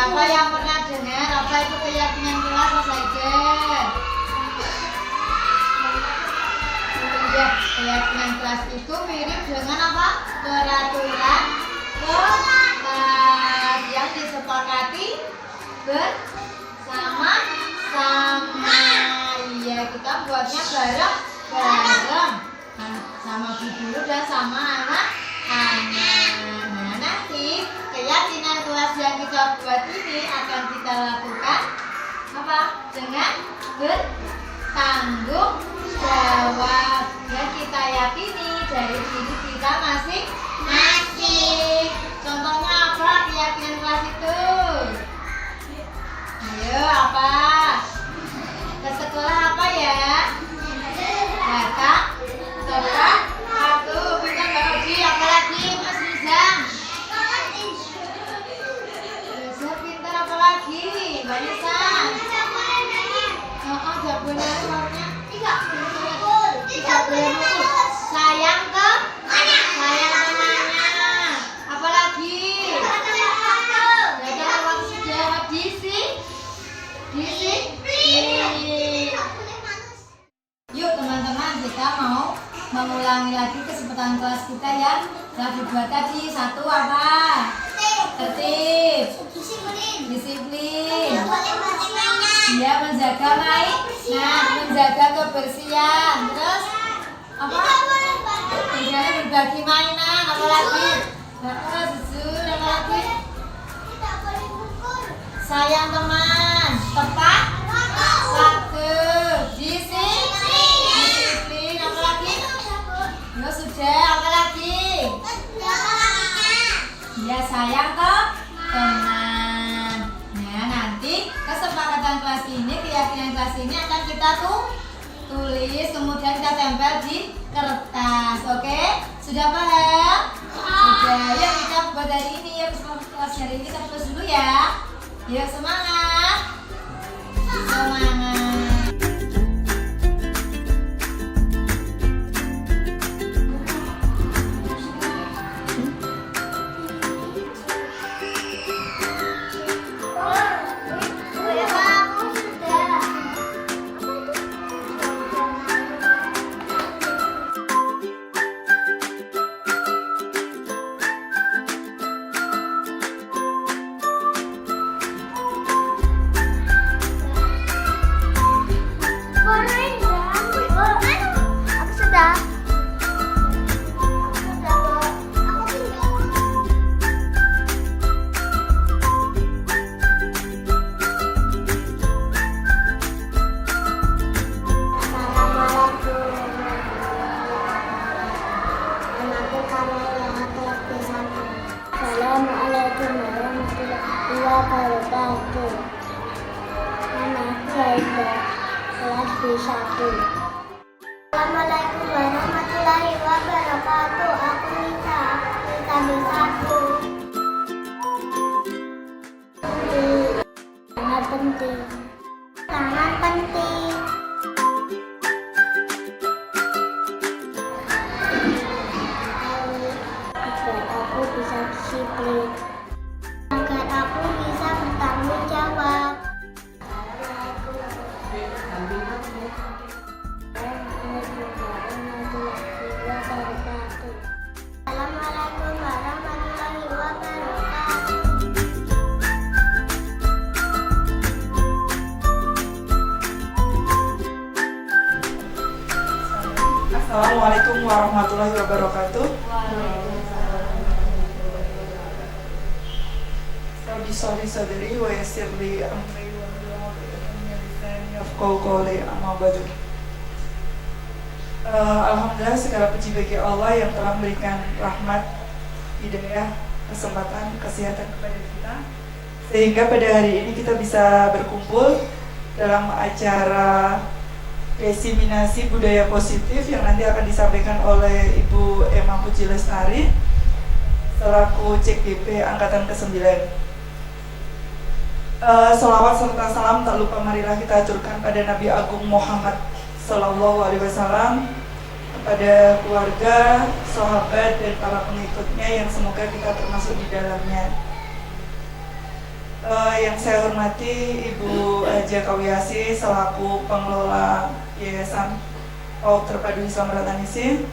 Siapa yang pernah dengar apa itu keyakinan kelas Mas Aigen? Ya, keyakinan kelas itu mirip dengan apa? Peraturan kelas yang disepakati bersama-sama. Iya, kita buatnya bareng-bareng sama bu guru dan sama anak-anak. Nah, nanti keyakinan kelas yang kita buat ini akan kita lakukan apa? Dengan bertanggung jawab. Dan kita yakini dari diri kita masing-masing. Contohnya apa keyakinan kelas itu? Ayo, apa? Ke sekolah apa ya? Datang tepat waktu. Pintar Mbak Roji. Apa lagi Mas Rizam? Rizam pintar apa lagi? Mbak Nisa? Jawabannya warnanya tidak boleh mukul. Sayang ke mana? Sayang temannya. Apa lagi? Jaga waktu sudah disiplin. Yuk teman-teman, kita mau mengulangi lagi kesempatan kelas kita yang telah dibuat tadi. Satu apa? Tertib. Disiplin. Dia menjaga menjaga kebersihan. Terus apa? Tidak berbagi mainan. Apa lagi? Jujur. Apa lagi? Sayang teman. Tepat waktu. Disiplin. Apa lagi? Ya sudah. Apa lagi? Ya sayang ke teman. Nah, nanti kesepakatan kelas ini, keyakinan kelas ini akan kita tulis, kemudian kita tempel di kertas. Oke? Sudah paham? Sudah. Yuk kita buat hari ini. Yuk kelas hari ini kita tulis dulu ya. Yuk semangat. Semangat. Assalamualaikum warahmatullahi wabarakatuh. Nama saya kelas B1. Assalamualaikum warahmatullahi wabarakatuh. Aku Nisa B1. Sangat penting. Sangat penting. Agar aku bisa disiplin. Agar aku bisa bertanggung jawab. Assalamualaikum warahmatullahi wabarakatuh. Assalamualaikum warahmatullahi wabarakatuh. Rabbi sholli sadri wa yassir li amri wahlul 'uqdatam min lisani yafqahu qawli. Amma ba'du. Alhamdulillah segala puji bagi Allah yang telah memberikan rahmat, hidayah, kesempatan, kesehatan kepada kita, sehingga pada hari ini kita bisa berkumpul dalam acara diseminasi budaya positif yang nanti akan disampaikan oleh Ibu Emma Puji Lestari selaku CGP Angkatan ke-9. Salawat serta salam tak lupa marilah kita aturkan pada Nabi Agung Muhammad Sallallahu Alaihi Wasallam, kepada keluarga, sahabat dan para pengikutnya yang semoga kita termasuk di dalamnya. Yang saya hormati Ibu Haja Kawiasi selaku pengelola Yayasan PAUD Terpadu Islam Ratanisih,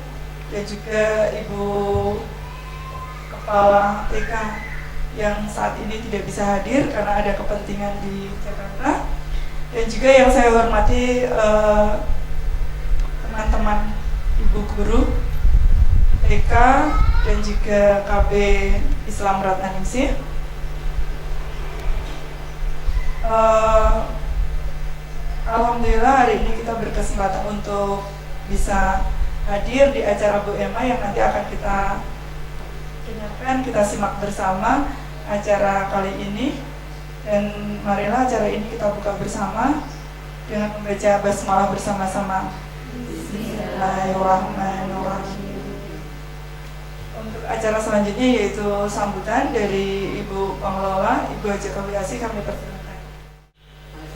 dan juga Ibu Kepala TK yang saat ini tidak bisa hadir karena ada kepentingan di Jakarta, dan juga yang saya hormati teman-teman Ibu Guru TK dan juga KB Islam Ratanisih. Alhamdulillah hari ini kita berkesempatan untuk bisa hadir di acara Bu Emma yang nanti akan kita dengarkan, kita simak bersama acara kali ini. Dan marilah acara ini kita buka bersama dengan membaca basmalah bersama-sama. Bismillahirrahmanirrahim. Untuk acara selanjutnya yaitu sambutan dari Ibu Pengelola, Ibu Haja Kawiasi, kami persilakan.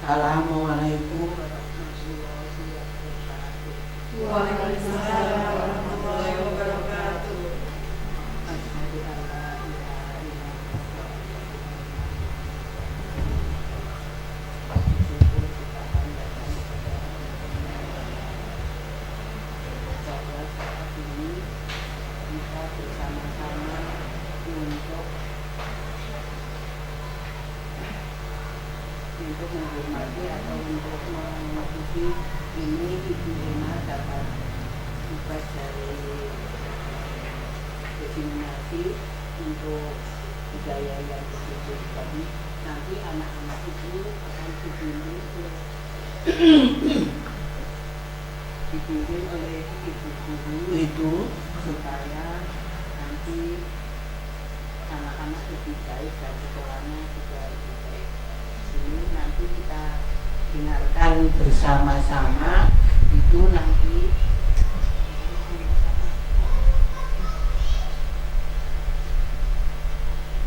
Assalamualaikum warahmatullahi wabarakatuh. Waalaikumsalam warahmatullahi wabarakatuh. Asyhadu an la ilaha illallah. Syukur kita panjatkan kepada bahwa saat ini kita bersama-sama untuk menghormati atau untuk mengikuti ini Ibu Emma dapat tugas dari diseminasi untuk budaya yang begitu tadi. Nanti anak-anak itu akan dibimbing oleh ibu guru itu supaya nanti anak-anak lebih baik dan sekolahnya juga lebih baik. Ini nanti kita dengarkan bersama-sama itu nanti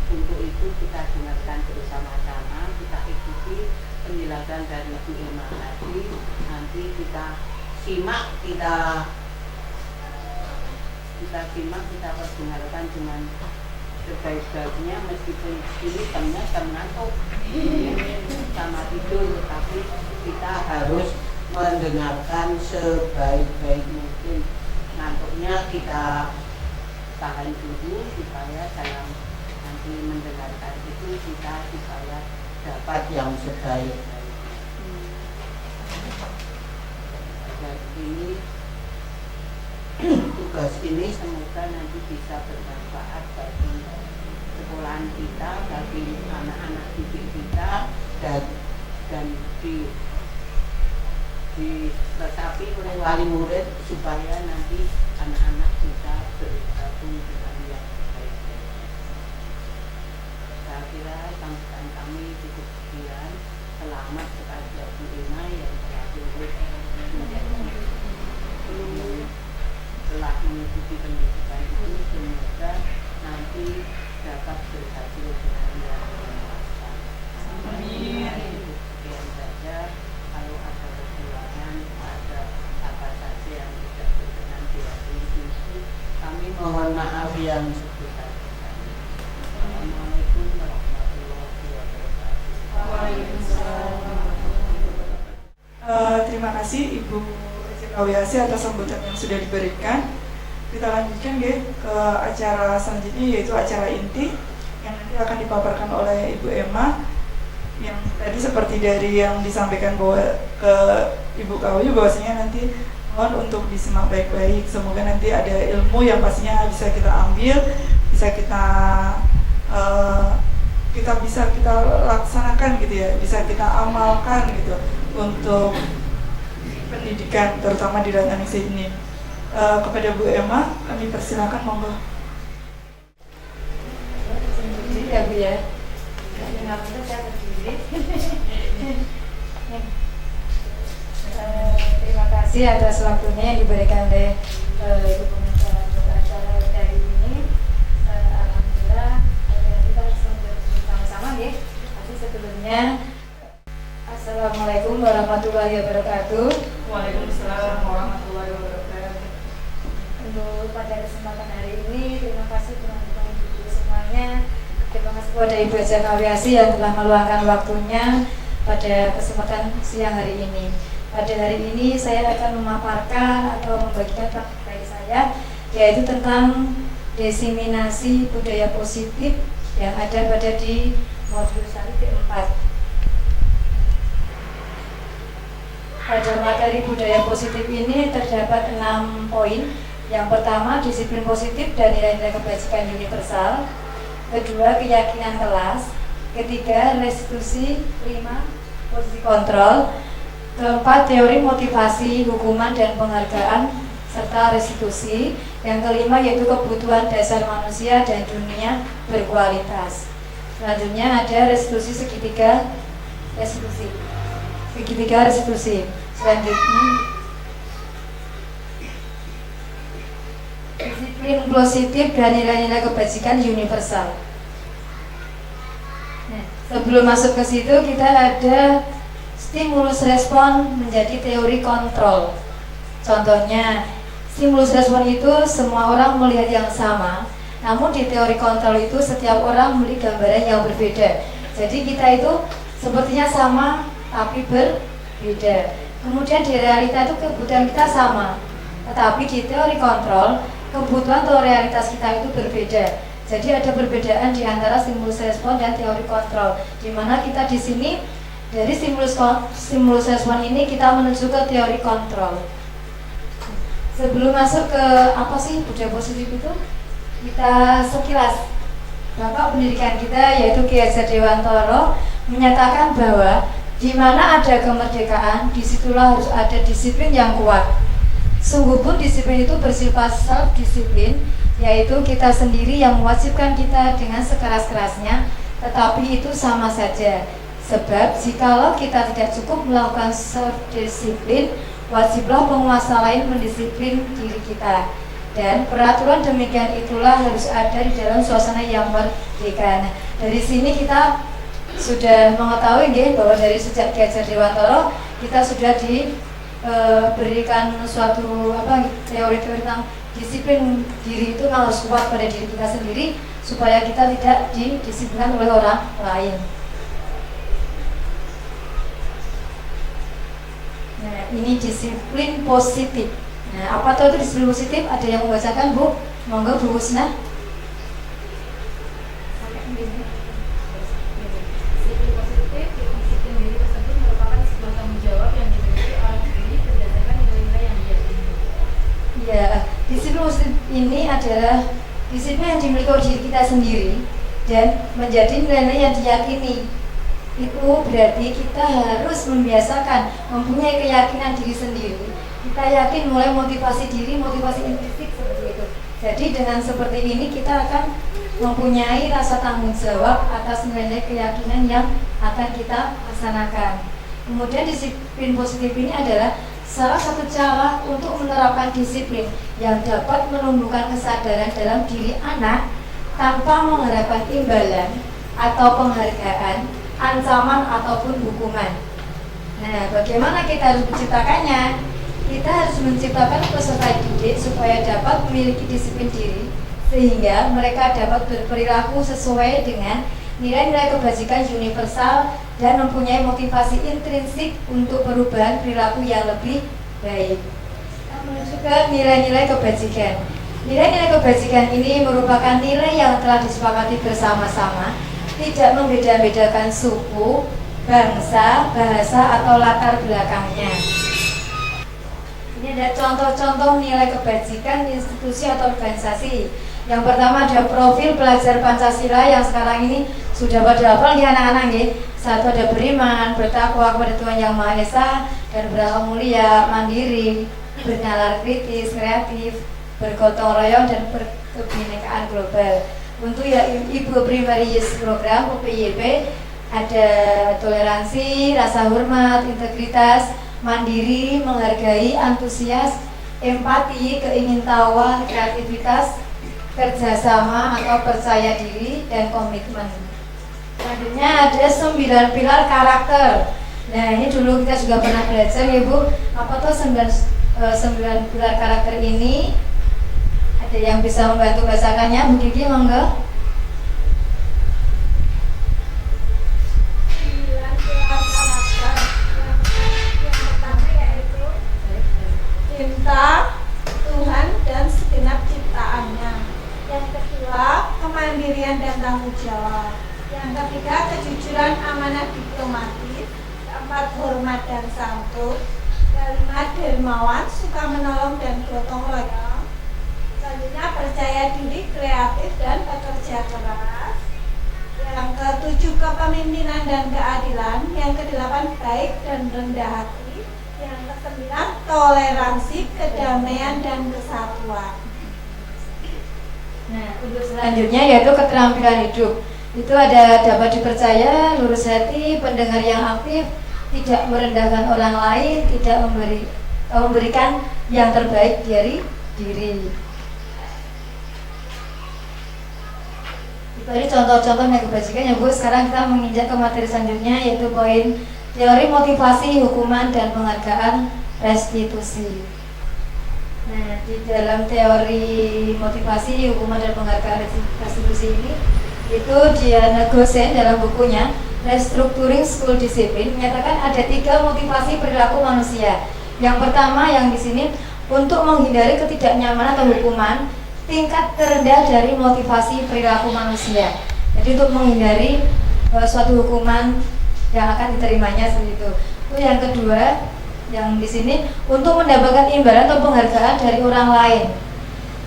untuk itu kita dengarkan bersama-sama, kita ikuti penjelasan dari Bu Emma tadi, nanti kita simak, kita perdengarkan dengan sebaik-baiknya, meskipun ini ngantuk sama tidur, tapi kita harus mendengarkan sebaik-baik mungkin. Ngantuknya kita tahan dulu supaya dalam nanti mendengarkan itu kita supaya dapat yang sebaik-baik. Dan ini tugas ini semoga nanti bisa bermanfaat bagi sekolahan kita, bagi anak-anak didik kita, dan diresapi oleh wali murid supaya nanti anak-anak bisa bergabung dengan yang baik-baik. Saya kira sambutan kami cukup sekian. Selamat kepada Bu Emma yang telah lulus telah mengikuti pendidikan itu, semoga nanti dapat berhasil dengan yang memuaskan. Amin. Sekian saja. Kalau ada kekurangan, ada apa saja yang tidak berkenan di hati ini, kami mohon maaf yang sebesar-besarnya. Assalamualaikum warahmatullahi wabarakatuh. Waalaikumsalam. Terima kasih Ibu Haja Kawiasi atas sambutan yang sudah diberikan. Kita lanjutkan ke acara selanjutnya, yaitu acara inti yang nanti akan dipaparkan oleh Ibu Emma. Yang tadi seperti dari yang disampaikan bahwa ke Ibu Kawi, bahwasanya nanti mohon untuk disimak baik-baik. Semoga nanti ada ilmu yang pastinya bisa kita ambil, bisa kita laksanakan gitu ya, bisa kita amalkan gitu untuk pendidikan terutama di Ratanisih ini. Kepada Bu Emma kami persilakan, monggo. Ya Bu ya. Terima kasih atas waktunya yang diberikan oleh Ibu Pengacara untuk acara hari ini. Alhamdulillah kita bersama-sama ya. Tapi sebelumnya Assalamualaikum warahmatullahi wabarakatuh. Waalaikumsalam warahmatullahi wabarakatuh. Untuk pada kesempatan hari ini, terima kasih teman-teman ibu semuanya Terima kasih kepada Ibu Haja Kawiasi yang telah meluangkan waktunya pada kesempatan siang hari ini. Pada hari ini saya akan memaparkan atau membagikan materi saya, yaitu tentang diseminasi budaya positif yang ada pada di modul 1 D4. Pada materi budaya positif ini terdapat 6 poin. Yang pertama, disiplin positif dan nilai-nilai kebajikan universal. Kedua, keyakinan kelas. Ketiga, restitusi. 5, posisi kontrol. Keempat, teori motivasi, hukuman dan penghargaan serta restitusi. Yang kelima yaitu kebutuhan dasar manusia dan dunia berkualitas. Selanjutnya ada restitusi segitiga restitusi. Segitiga restitusi. Selanjutnya disiplin positif dan nilai-nilai kebajikan universal. Nah, sebelum masuk ke situ kita ada stimulus respon menjadi teori kontrol. Contohnya, stimulus respon itu semua orang melihat yang sama, namun di teori kontrol itu setiap orang melihat gambaran yang berbeda. Jadi kita itu sepertinya sama tapi berbeda. Kemudian di realita itu kebutuhan kita sama, tetapi di teori kontrol kebutuhan atau realitas kita itu berbeda. Jadi ada perbedaan di antara stimulus respon dan teori kontrol, di mana kita di sini dari stimulus respon ini kita menuju ke teori kontrol. Sebelum masuk ke apa sih budaya positif itu, kita sekilas Bapak pendidikan kita yaitu Ki Hajar Dewantoro menyatakan bahwa di mana ada kemerdekaan, disitulah harus ada disiplin yang kuat. Sungguh pun disiplin itu bersifat self-disiplin, yaitu kita sendiri yang mewajibkan kita dengan sekeras-kerasnya, tetapi itu sama saja. Sebab jikalau kita tidak cukup melakukan self-disiplin, wajiblah penguasa lain mendisiplin diri kita. Dan peraturan demikian itulah harus ada di dalam suasana yang merdeka. Nah, dari sini kita sudah mengetahui bahwa dari sejak Ki Hajar Dewantoro kita sudah diberikan suatu teori-teori tentang disiplin diri itu harus kuat pada diri kita sendiri supaya kita tidak didisiplinkan oleh orang lain. Nah, ini disiplin positif. Nah, apa itu disiplin positif? Ada yang membacakan, Bu? Monggo Bu Husna. Disiplin positif, disiplin diri tersebut merupakan sebuah tanggung jawab yang dimiliki orang sendiri berdasarkan nilai-nilai yang diyakini. Ya, disiplin positif ini adalah disiplin yang dimiliki oleh diri kita sendiri dan menjadi nilai-nilai yang diyakini. Itu berarti kita harus membiasakan mempunyai keyakinan diri sendiri. Kita yakin mulai motivasi diri, motivasi intrinsik seperti itu. Jadi dengan seperti ini kita akan mempunyai rasa tanggung jawab atas nilai keyakinan yang akan kita laksanakan. Kemudian disiplin positif ini adalah salah satu cara untuk menerapkan disiplin yang dapat menumbuhkan kesadaran dalam diri anak tanpa mengharapkan imbalan atau penghargaan, ancaman ataupun hukuman. Nah, bagaimana kita harus menciptakannya? Kita harus menciptakan peserta didik supaya dapat memiliki disiplin diri sehingga mereka dapat berperilaku sesuai dengan nilai-nilai kebajikan universal dan mempunyai motivasi intrinsik untuk perubahan perilaku yang lebih baik. Kita menuju ke nilai-nilai kebajikan. Nilai-nilai kebajikan ini merupakan nilai yang telah disepakati bersama-sama, tidak membeda-bedakan suku, bangsa, bahasa, atau latar belakangnya. Ini ada contoh-contoh nilai kebajikan institusi atau organisasi. Yang pertama ada profil pelajar Pancasila yang sekarang ini sudah pada hafal ya anak-anak ya. Satu ada beriman, bertakwa kepada Tuhan Yang Maha Esa, dan berakhlak mulia, mandiri, bernalar kritis, kreatif, bergotong royong, dan berkebinekaan global. Untuk ya Ibu Primary Youth Program UPYP ada toleransi, rasa hormat, integritas, mandiri, menghargai, antusias, empati, keingintahuan, kreativitas, kerjasama atau percaya diri, dan komitmen. Selanjutnya ada 9 pilar karakter. Nah, ini dulu kita juga pernah belajar ya Bu, apa tuh 9 pilar karakter ini? Ada yang bisa membantu bacakannya, Bu Kiki monggo. kemandirian dan tanggung jawab. Yang ketiga, kejujuran, amanah diplomatis. Keempat, hormat dan santun. Kelima, dermawan, suka menolong dan gotong royong. Selanjutnya, percaya diri, kreatif dan pekerja keras. Yang ketujuh, kepemimpinan dan keadilan. Yang kedelapan, baik dan rendah hati. Yang kesembilan, toleransi, kedamaian dan kesatuan. Nah, untuk selanjutnya yaitu keterampilan hidup. Itu ada dapat dipercaya, lurus hati, pendengar yang aktif, tidak merendahkan orang lain, tidak memberikan yang terbaik dari diri. Tadi contoh-contoh yang kebajikan ya Bu. Sekarang kita menginjak ke materi selanjutnya yaitu poin teori motivasi, hukuman dan penghargaan restitusi. Nah, di dalam teori motivasi, hukuman dan penghargaan restitusi ini itu Diana Gosen dalam bukunya Restructuring School Discipline menyatakan ada 3 motivasi perilaku manusia. Yang pertama yang di sini untuk menghindari ketidaknyamanan atau hukuman, tingkat terendah dari motivasi perilaku manusia. Jadi untuk menghindari suatu hukuman yang akan diterimanya seperti itu. Itu yang kedua, yang di sini untuk mendapatkan imbalan atau penghargaan dari orang lain.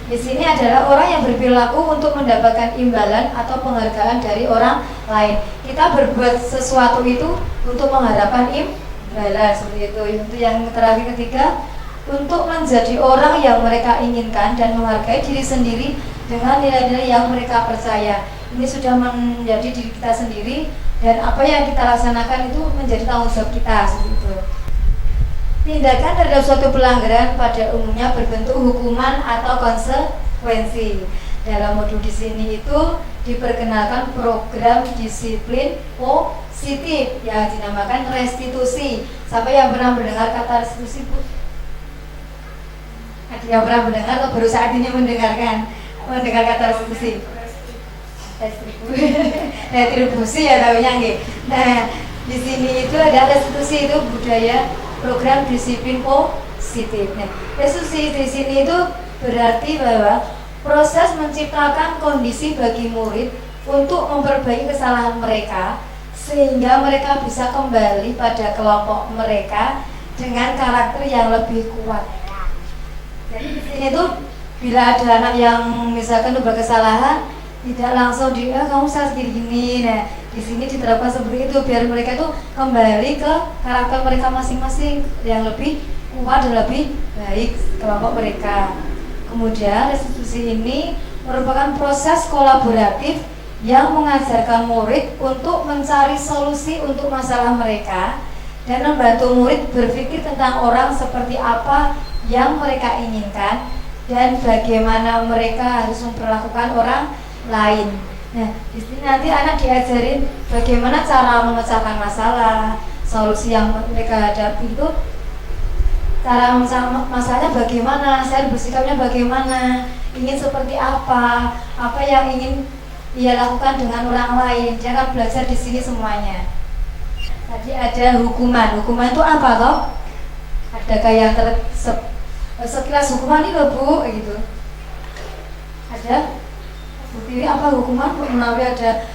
Di sini adalah orang yang berperilaku untuk mendapatkan imbalan atau penghargaan dari orang lain. Kita berbuat sesuatu itu untuk mengharapkan imbalan seperti itu. Itu yang terakhir ketiga, untuk menjadi orang yang mereka inginkan dan menghargai diri sendiri dengan nilai-nilai yang mereka percaya. Ini sudah menjadi diri kita sendiri dan apa yang kita laksanakan itu menjadi tanggung jawab kita seperti itu. Tindakan terhadap suatu pelanggaran pada umumnya berbentuk hukuman atau konsekuensi. Dalam modul di sini itu diperkenalkan program disiplin positif yang dinamakan restitusi. Siapa yang pernah mendengar kata restitusi, Bu? Ada yang pernah mendengar atau baru saat ini mendengar kata restitusi? Retribusi ya tahunya nggih. Nah, di sini itu ada restitusi, itu budaya program disiplin positif. Nah, restitusi di sini itu berarti bahwa proses menciptakan kondisi bagi murid untuk memperbaiki kesalahan mereka sehingga mereka bisa kembali pada kelompok mereka dengan karakter yang lebih kuat. Jadi di sini tuh bila ada anak yang misalkan berbuat kesalahan tidak langsung kamu salah gini. Nah, di sini diterapkan seperti itu biar mereka tuh kembali ke karakter mereka masing-masing yang lebih kuat dan lebih baik kelompok mereka. Kemudian restitusi ini merupakan proses kolaboratif yang mengajarkan murid untuk mencari solusi untuk masalah mereka dan membantu murid berpikir tentang orang seperti apa yang mereka inginkan dan bagaimana mereka harus memperlakukan orang lain. Nah, di sini nanti anak diajarin bagaimana cara memecahkan masalah, solusi yang mereka hadapi itu, cara memecahkan masalahnya bagaimana, saya bersikapnya bagaimana, ingin seperti apa yang ingin ia lakukan dengan orang lain. Dia akan belajar di sini semuanya. Tadi ada hukuman itu apa toh? Adakah yang sekilas hukuman ini loh Bu, gitu? Ada? Bukti apa hukuman Bu menawi ada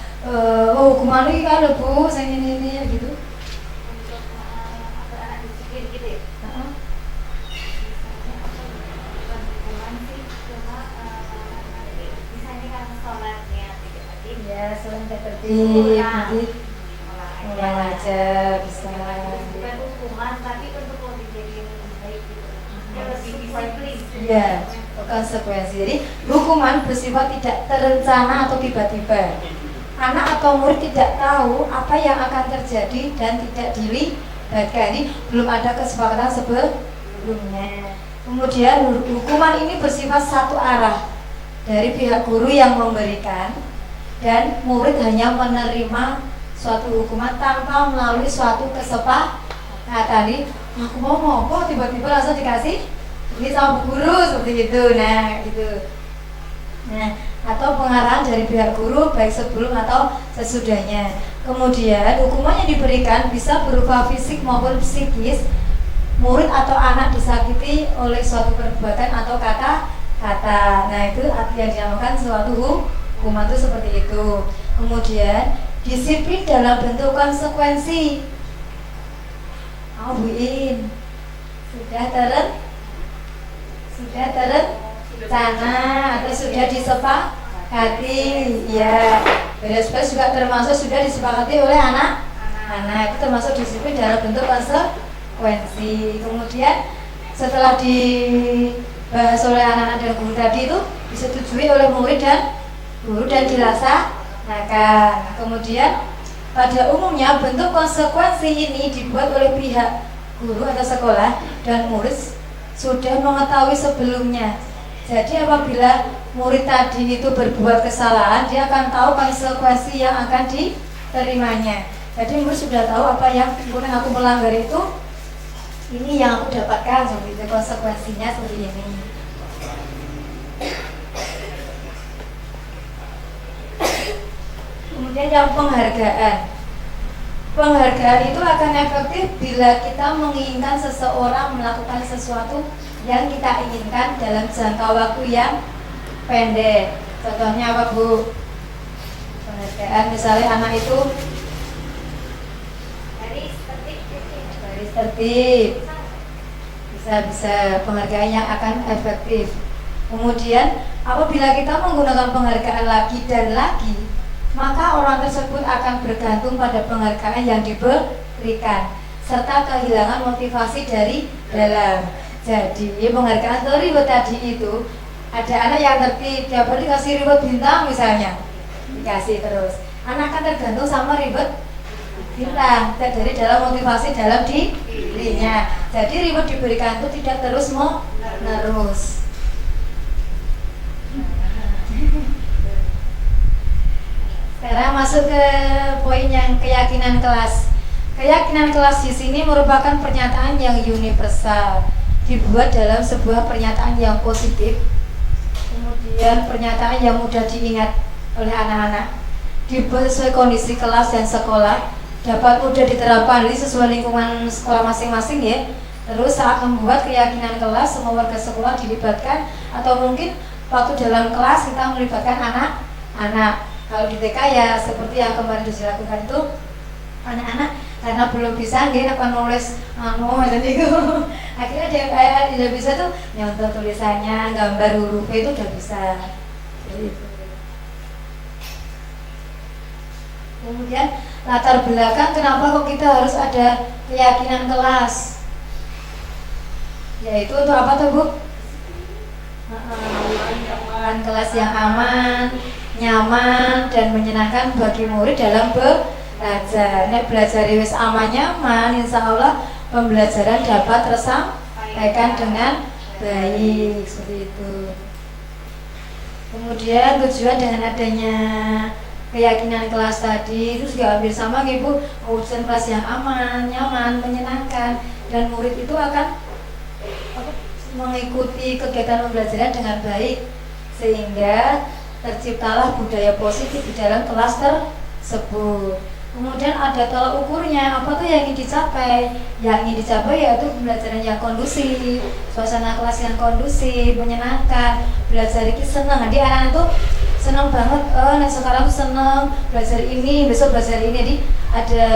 hukuman ini kan loh Bu, saya ini gitu. Untuk anak disiplin gitu ya. Hukuman sih cuma misalnya kan sholatnya tidak tertib. Ya, sholat tidak tertib, nanti ulang aja bisa. Bukan hukuman tapi untuk lebih jadi lebih baik gitu. Ya lebih disiplin. Iya, konsekuensi. Jadi hukuman bersifat tidak terencana atau tiba-tiba. Anak atau murid tidak tahu apa yang akan terjadi dan tidak dilibatkan. Ini belum ada kesepakatan sebelumnya. Kemudian hukuman ini bersifat satu arah dari pihak guru yang memberikan dan murid hanya menerima suatu hukuman tanpa melalui suatu kesepakatan. Nah tadi aku mau apa tiba-tiba langsung dikasih ini sama guru seperti itu. Nah gitu. Nah atau pengarahan dari pihak guru baik sebelum atau sesudahnya. Kemudian hukuman yang diberikan bisa berupa fisik maupun psikis. Murid atau anak disakiti oleh suatu perbuatan atau kata-kata. Nah itu yang dinamakan suatu hukuman itu seperti itu. Kemudian disiplin dalam bentuk konsekuensi. Bu In, sudah terencana atau sudah disepakati, ya. Beres-beres juga termasuk sudah disepakati oleh anak-anak. Itu termasuk disiplin dalam bentuk konsekuensi. Kemudian setelah dibahas oleh anak-anak dan guru tadi itu disetujui oleh murid dan guru dan dilaksanakan. Kemudian pada umumnya bentuk konsekuensi ini dibuat oleh pihak guru atau sekolah dan murid sudah mengetahui sebelumnya. Jadi apabila murid tadi itu berbuat kesalahan, dia akan tahu konsekuensi yang akan diterimanya. Jadi murid sudah tahu apa yang aku melanggar itu, ini yang aku dapatkan, seperti itu, konsekuensinya seperti ini. Kemudian yang penghargaan itu akan efektif bila kita menginginkan seseorang melakukan sesuatu yang kita inginkan dalam jangka waktu yang pendek. Contohnya apa, Bu? Penghargaan misalnya anak itu baris tertib, bisa penghargaan yang akan efektif. Kemudian apabila kita menggunakan penghargaan lagi dan lagi, maka orang tersebut akan bergantung pada penghargaan yang diberikan serta kehilangan motivasi dari dalam. Jadi penghargaan reward tadi itu, ada anak yang tertib, tiap hari dikasih reward bintang misalnya, dikasih terus. Anak akan tergantung sama reward bintang dari dalam motivasi dalam dirinya. Jadi reward diberikan itu tidak terus menerus. Sekarang masuk ke poin yang keyakinan kelas. Keyakinan kelas di sini merupakan pernyataan yang universal, dibuat dalam sebuah pernyataan yang positif, kemudian pernyataan yang mudah diingat oleh anak-anak, dibuat sesuai kondisi kelas dan sekolah, dapat mudah diterapkan di sesuai lingkungan sekolah masing-masing, ya. Terus saat membuat keyakinan kelas, semua warga sekolah dilibatkan, atau mungkin waktu dalam kelas kita melibatkan anak-anak. Kalau di TK ya seperti yang kemarin dilakukan itu, anak-anak karena belum bisa dia akan nulis dan itu akhirnya dia kayak tidak bisa tuh nyontoh tulisannya, gambar hurufnya itu udah bisa. Jadi itu. Kemudian latar belakang kenapa kok kita harus ada keyakinan kelas, yaitu untuk apa tuh, Bu? Kelas yang aman, nyaman dan menyenangkan bagi murid dalam belajar. Nek belajar wis aman nyaman, insya Allah pembelajaran dapat tersampaikan dengan baik, seperti itu. Kemudian tujuan dengan adanya keyakinan kelas tadi itu juga hampir sama, Ibu, mewujudkan kelas yang aman, nyaman, menyenangkan, dan murid itu akan mengikuti kegiatan pembelajaran dengan baik, sehingga terciptalah budaya positif di dalam kelas tersebut. Kemudian ada tolak ukurnya, apa tuh yang ingin dicapai? Yang ingin dicapai yaitu pembelajaran yang kondusif, suasana kelas yang kondusif, menyenangkan, belajar ini senang. Jadi anak-anak tuh senang banget, nah sekarang tuh senang belajar ini, besok belajar ini. Jadi ada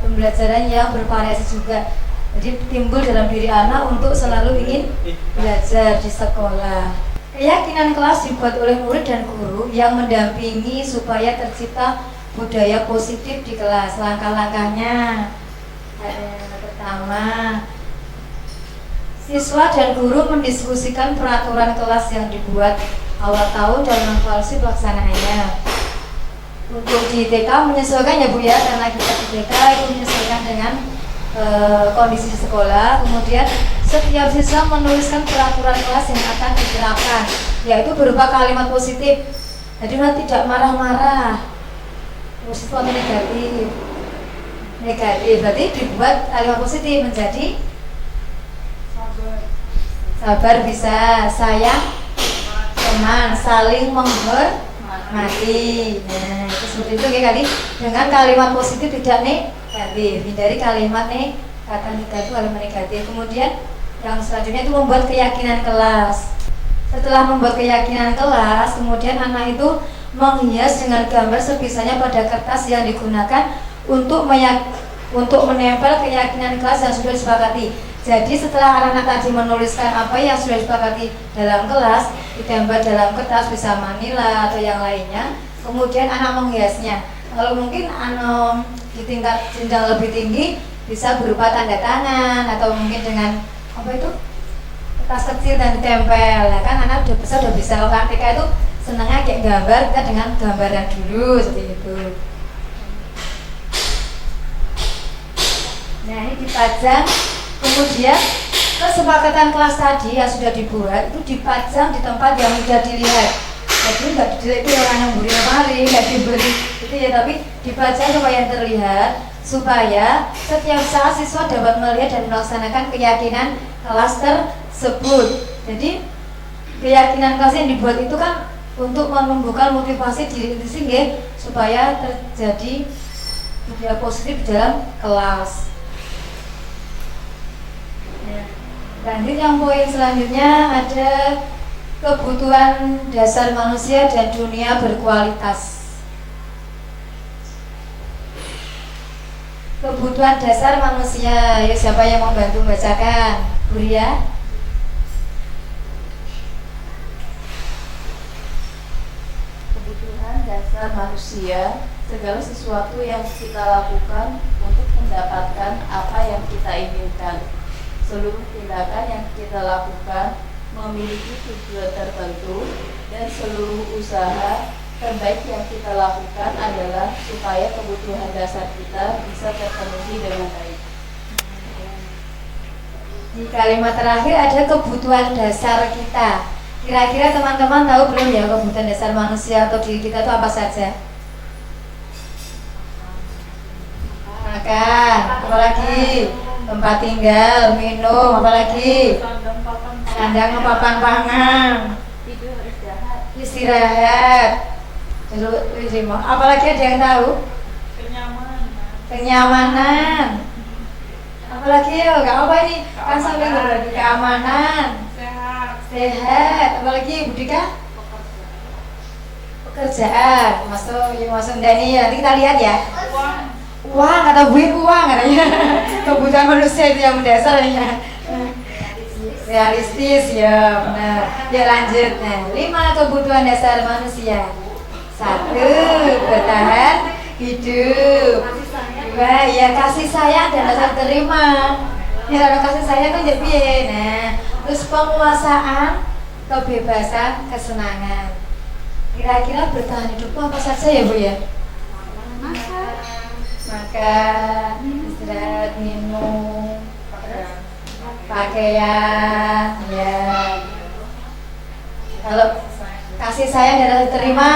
pembelajaran yang bervariasi juga. Jadi timbul dalam diri anak untuk selalu ingin belajar di sekolah. Keyakinan kelas dibuat oleh murid dan guru yang mendampingi supaya tercipta budaya positif di kelas. Langkah-langkahnya ada yang pertama, siswa dan guru mendiskusikan peraturan kelas yang dibuat awal tahun dan mengevaluasi pelaksanaannya. Untuk di TK menyesuaikan, ya Bu ya, karena kita di TK itu menyesuaikan dengan kondisi sekolah. Kemudian setiap siswa menuliskan peraturan kelas yang akan diterapkan, yaitu berupa kalimat positif. Jadi tidak marah-marah, positif atau negatif. Negatif berarti dibuat kalimat positif menjadi sabar bisa, sayang teman, saling menghormati. Nah itu seperti itu ya, kali dengan kalimat positif tidak negatif. Hindari kalimat kata negatif, kalimat negatif. Kemudian yang selanjutnya itu membuat keyakinan kelas. Setelah membuat keyakinan kelas, kemudian anak itu menghias dengan gambar sebisanya pada kertas yang digunakan untuk menempel keyakinan kelas yang sudah disepakati. Jadi setelah anak-anak tadi menuliskan apa yang sudah disepakati dalam kelas, ditempel dalam kertas, bisa manila atau yang lainnya, kemudian anak menghiasnya. Kalau mungkin di tingkat jenjang lebih tinggi bisa berupa tanda tangan atau mungkin dengan apa itu, kertas kecil dan ditempel. Nah, kan anak udah besar udah bisa. Kalau TK itu senangnya kayak gambar, kita dengan gambaran dulu seperti itu. Nah, ini dipajang. Kemudian kesepakatan kelas tadi yang sudah dibuat itu dipajang di tempat yang mudah dilihat. Jadi nggak dilihat itu orang yang beli kemarin, nggak dibeli itu ya, tapi dipajang supaya terlihat, supaya setiap saat siswa dapat melihat dan melaksanakan keyakinan kelas tersebut. Jadi keyakinan kelas yang dibuat itu kan untuk menumbuhkan motivasi diri sendiri supaya terjadi budaya positif dalam kelas. Lanjut yang poin selanjutnya ada kebutuhan dasar manusia dan dunia berkualitas. Kebutuhan dasar manusia, ya siapa yang mau bantu membacakan? Bu Ria? Kebutuhan dasar manusia, segala sesuatu yang kita lakukan untuk mendapatkan apa yang kita inginkan. Seluruh tindakan yang kita lakukan memiliki tujuan tertentu, dan seluruh usaha terbaik yang kita lakukan adalah supaya kebutuhan dasar kita bisa terpenuhi dengan baik. Di kalimat terakhir ada kebutuhan dasar kita. Kira-kira teman-teman tahu belum ya kebutuhan dasar manusia atau diri kita itu apa saja? Makan, apalagi? Tempat tinggal, minum, apalagi? Sandang, papan pangan, Tidur, istirahat. Apalagi ada yang tahu? Kenyamanan. Apalagi ya, nggak apa ini? Kan sambil berbagi keamanan. Sehat. Apalagi Bu Dika? Pekerjaan. Masuk Dani. Nanti kita lihat ya. Uang, kata Bu uang katanya. Kebutuhan manusia itu yang mendasar ya. Realistis ya, benar. Ya lanjut. Nah, 5 kebutuhan dasar manusia. 1, bertahan hidup. 2, ya kasih sayang dan rasa terima. Ya kalau kasih sayang kan jadi piye. Nah, terus penguasaan, kebebasan, kesenangan. Kira-kira bertahan hidup apa saja ya Bu ya? Makan, istirahat, minum, pakaian, ya. Kalau kasih sayang dan rasa terima,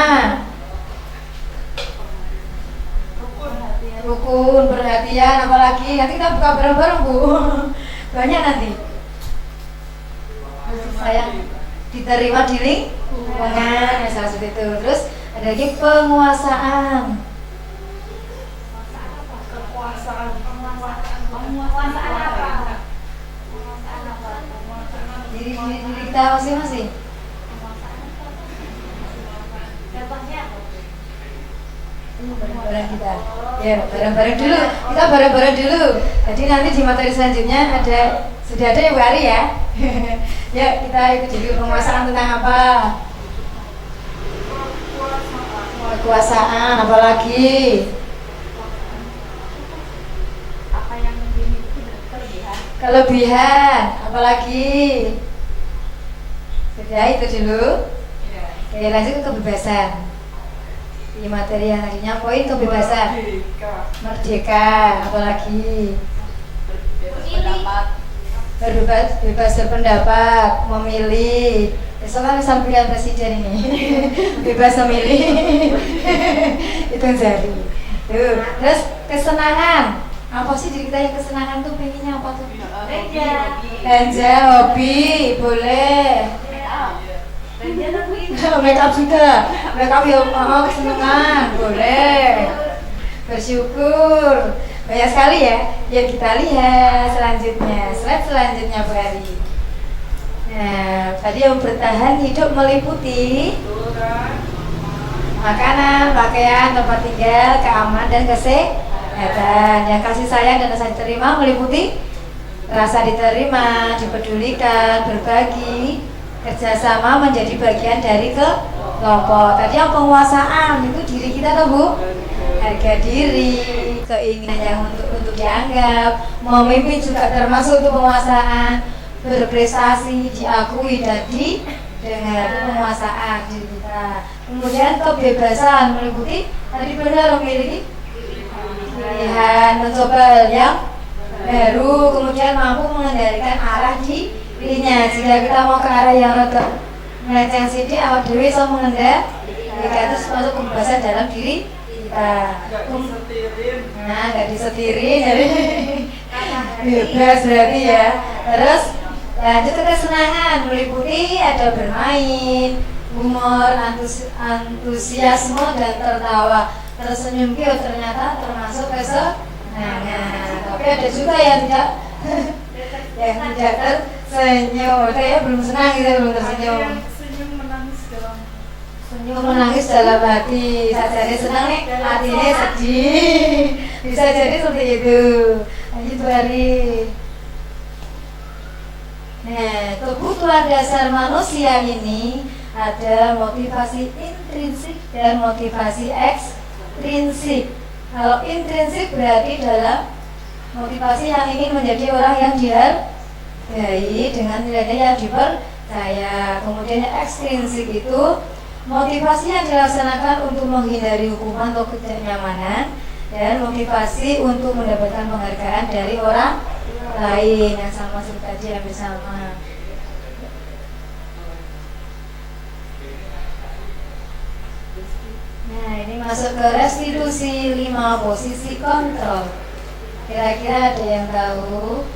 rukun, perhatian, apalagi nanti kita buka bareng-bareng Bu. Banyak nanti. Kasih sayang diterima di lingkungan, ya salah satu itu. Terus ada lagi penguasaan. Diri kita masing-masing. Bareng-bareng kita. Ya, bareng-bareng dulu. Kita bareng-bareng dulu. Jadi nanti di materi selanjutnya sudah ada ya Bu Ari ya. Ya, kita ikut dulu penguasaan tentang apa? Kekuasaan, apalagi? Apa yang dimiliki Kelebihan, apalagi? Sudah itu dulu. Oke, lanjut ke kebebasan. Di materi yang tadinya poin kebebasan. Merdeka, apalagi? Bebas berpendapat, memilih. Besok kan misal pilihan presiden ini. Bebas memilih. Itu yang jadi. Tuh. Terus kesenangan. Apa sih diri kita yang kesenangan tuh pengennya apa tuh? Belanja, hobi, boleh. Make up juga. Make up ya kesenangan, boleh. Bersyukur. Banyak sekali ya. Ya kita lihat selanjutnya. Slide selanjutnya Bu Ari. Nah, tadi yang bertahan hidup meliputi makanan, pakaian, tempat tinggal, keamanan dan kesehatan. Yang kasih sayang dan rasa diterima meliputi rasa diterima, dipedulikan, berbagi, kerjasama menjadi bagian dari kelompok. Tadi yang penguasaan itu diri kita tuh Bu, harga diri, keinginan yang untuk dianggap, memimpin juga termasuk itu penguasaan, berprestasi, diakui dan didengar itu penguasaan diri kita. Kemudian kebebasan meliputi tadi benar memiliki pilihan, mencoba hal yang baru, kemudian mampu mengendalikan arah dirinya. Jika kita mau ke arah yang rada melenceng sidik, awak dewi bisa mengendalikan, itu masuk kebebasan dalam diri kita. Nah, nggak disetirin, jadi bebas berarti ya. Terus lanjut ke kesenangan meliputi ada bermain, humor, antusiasme dan tertawa, tersenyum ternyata termasuk kesenangan. Tapi ada juga yang tidak tersenyum, kayak belum senang gitu, belum tersenyum. Senyum menangis dalam hati, bisa jadi senang nih, hatinya sedih, bisa jadi seperti itu. Lanjut hari. Nah, kebutuhan dasar manusia ini ada motivasi intrinsik dan motivasi ekstrinsik. Kalau intrinsik berarti dalam motivasi yang ingin menjadi orang yang dihargai dengan nilai yang dipercaya. Kemudian ekstrinsik itu motivasi yang dilaksanakan untuk menghindari hukuman atau ketidaknyamanan, dan motivasi untuk mendapatkan penghargaan dari orang lain yang sama seperti tadi yang bersama. Nah, ini masuk ke restitusi 5 posisi kontrol. Kira-kira ada yang tahu?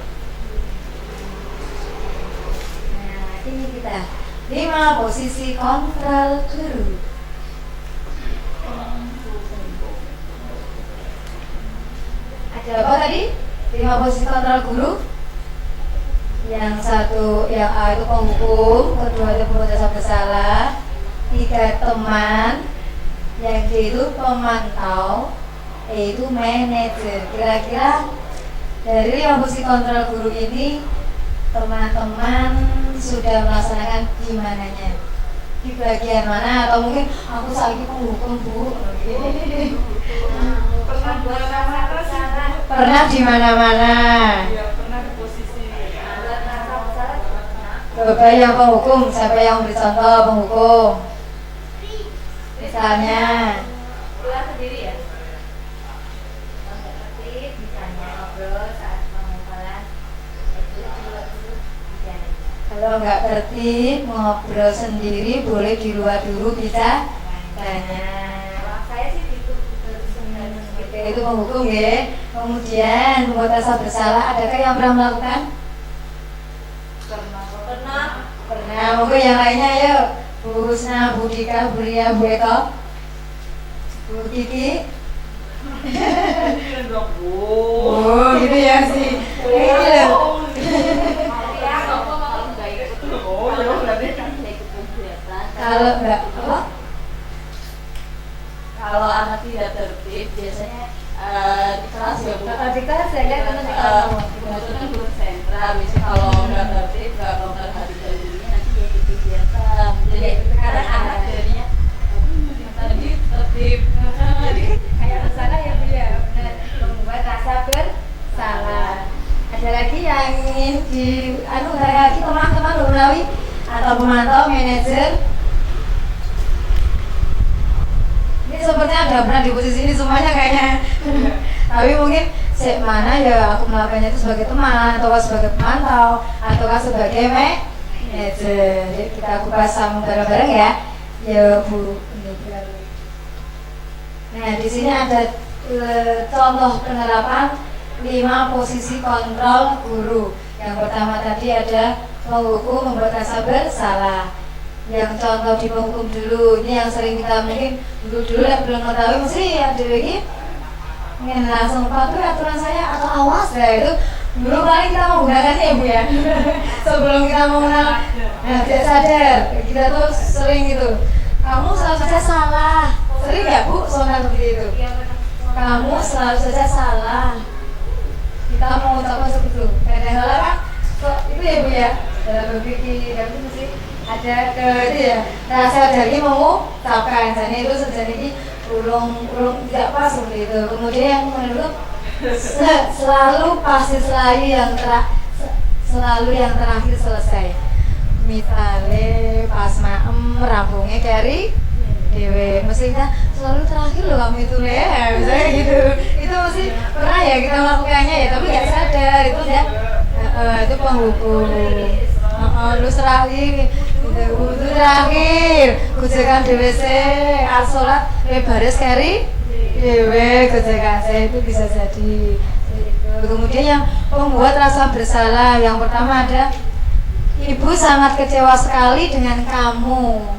Nah, ini kita 5 posisi kontrol guru. Ada apa tadi? 5 posisi kontrol guru. Yang satu, yang A itu penghukum, kedua itu pemerintah bersalah, 3 teman, yang D itu pemantau, E itu manajer. Kira-kira dari 5 posisi kontrol guru ini teman-teman sudah melaksanakan di mananya? Di bagian mana? Atau mungkin aku saat ini penghukum Bu. Pernah di mana-mana. Iya, pernah di posisi. Coba yang penghukum, siapa yang beri contoh penghukum? Misalnya Pulang sendiri ya? Misalnya ngobrol saat pengumpulan kalau nggak tertib ngobrol sendiri boleh di luar dulu bisa tanya. saya sih gitu. Itu penghukum ya. Kemudian membuat rasa bersalah, adakah yang pernah melakukan? Pernah. Mungkin yang lainnya yuk. Bu Husna, Bu Dika, Bu Ria, Bu Eko, Bu Kiki. Oh gitu ya sih. Kalau enggak apa? Kalau anak tidak tertib biasanya di kelas ya Bu. Kalau di kelas saya lihat anak di kelas Kebetulan guru sentra, misalnya kalau nggak tertib nggak memperhatikan dirinya nanti dia ikut kegiatan. Jadi sekarang anak jadinya tadi tertib. Jadi kayak bersalah ya Bu ya, benar, membuat rasa bersalah. Ada lagi yang ingin di lagi teman-teman Runawi atau pemantau manajer. Ini sepertinya ada pernah di posisi ini semuanya kayaknya. Tapi mungkin mana ya aku melakukannya itu sebagai teman, atau sebagai pemantau, atau sebagai manajer. Jadi kita kupas sama bareng-bareng ya. Ya Bu. Nah, di sini ada contoh penerapan 5 posisi kontrol guru. Yang pertama tadi ada menghukum, membuat rasa bersalah. Yang contoh di penghukum dulu, ini yang sering kita mungkin dulu yang belum mengetahui mesti ada lagi ingin langsung patuhi aturan saya atau awas ya, itu dulu paling kita menggunakannya ya Bu ya. Sebelum kita mengenal, tidak sadar kita tuh sering gitu, kamu selalu saja salah, Sering nggak Bu spontan seperti itu? Iya benar. Kamu selalu saja salah. Kita mau mengucapkan seperti itu. Kadang-kadang kan kok itu ya Bu ya, dalam berpikir dan itu mesti ada ke itu ya rasa dari mengucapkan. Jadi itu sejadi ini urung tidak pas seperti itu. Kemudian yang menurut selalu pasti selalu yang terakhir selesai. Misalnya pas maem rampungnya dari dewe, mesti kita selalu terakhir loh kamu itu misalnya gitu. Itu mesti pernah ya kita melakukannya ya, tapi nggak sadar itu ya. Itu penghukum. Lu terakhir, itu terakhir. Kujekan DWC, arsolat, baris kari, dewe kujekan itu bisa jadi. Kemudian yang membuat rasa bersalah, yang pertama ada ibu sangat kecewa sekali dengan kamu.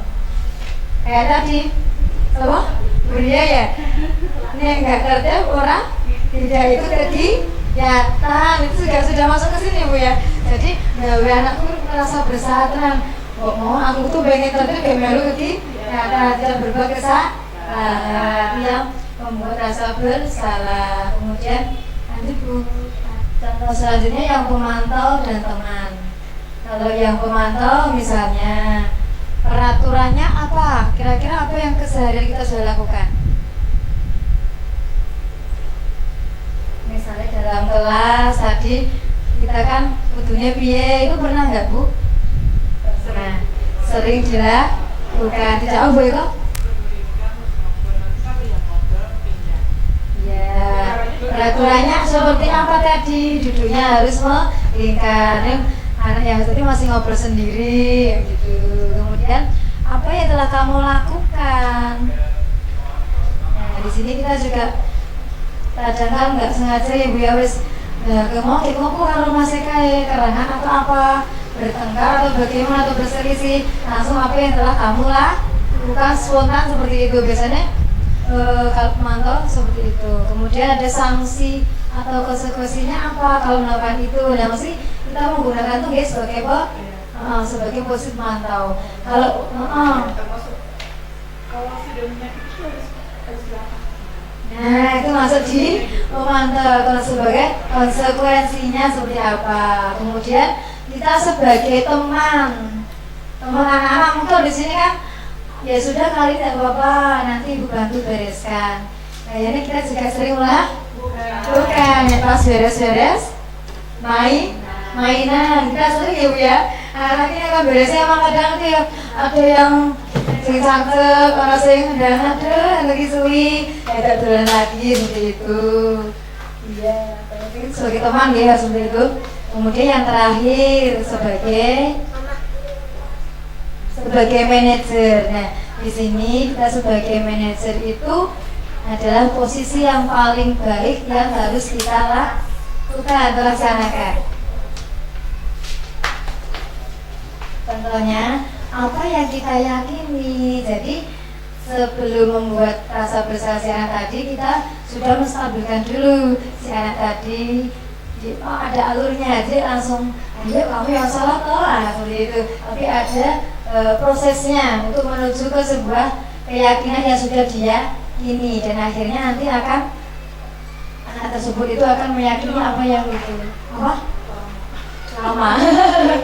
Kayak tadi, apa? Buria ya. Ini nggak kerja orang tidak ikut kegiatan itu juga sudah masuk ke sini Bu ya. Jadi gawe anakku merasa bersalah tenan. Kok mau aku tuh pengen terus kayak melu kegiatan tidak berbuat kesalahan yang membuat rasa bersalah. Kemudian lanjut Bu. Contoh selanjutnya yang pemantau dan teman. Kalau yang pemantau misalnya peraturannya apa? Kira-kira apa yang keseharian kita sudah lakukan? Misalnya dalam kelas tadi kita kan butuhnya piye, itu pernah nggak Bu? Nah, sering dilakukan. Tidak Bu itu? Ya, peraturannya seperti apa tadi? Duduknya harus melingkar. Anak yang tadi masih ngobrol sendiri gitu. Kemudian apa yang telah kamu lakukan? Nah, di sini kita juga kadang kan nggak sengaja ya Bu ya wis kemau kalau masih kayak kerangan atau apa bertengkar atau bagaimana atau berselisih, langsung apa yang telah kamu lakukan spontan seperti itu biasanya. Kalau pemantau seperti itu. Kemudian ada sanksi atau konsekuensinya apa kalau melakukan itu. Nah mesti kita menggunakan itu guys sebagai apa? Sebagai posisi pemantau. Kalau kalau sudah menyakiti itu harus dilakukan. nah itu masuk di pemantau. Kalau sebagai konsekuensinya seperti apa. Kemudian kita sebagai teman anak-anak mungkin di sini kan ya sudah kali tidak apa-apa, nanti Ibu bantu bereskan. Kayaknya kita juga sering bukan ya pas beres-beres mainan kita sering ya Bu ya. Anaknya kan beresnya emang kadang tuh ada yang sing cakep, orang sing ndangan ada lagi suwi, ada dolan lagi seperti itu. Iya, sebagai teman ya seperti itu. Kemudian yang terakhir sebagai manajer. Nah, di sini kita sebagai manajer itu adalah posisi yang paling baik yang harus kita lakukan atau laksanakan. Contohnya, apa yang kita yakini. Jadi, sebelum membuat rasa bersalah si anak tadi, kita sudah menstabilkan dulu si anak tadi. Ada alurnya, jadi langsung ayo kamu yang salah toh, seperti itu. Tapi ada prosesnya untuk menuju ke sebuah keyakinan yang sudah dia ini, dan akhirnya nanti akan anak tersebut itu akan meyakini apa yang itu lama.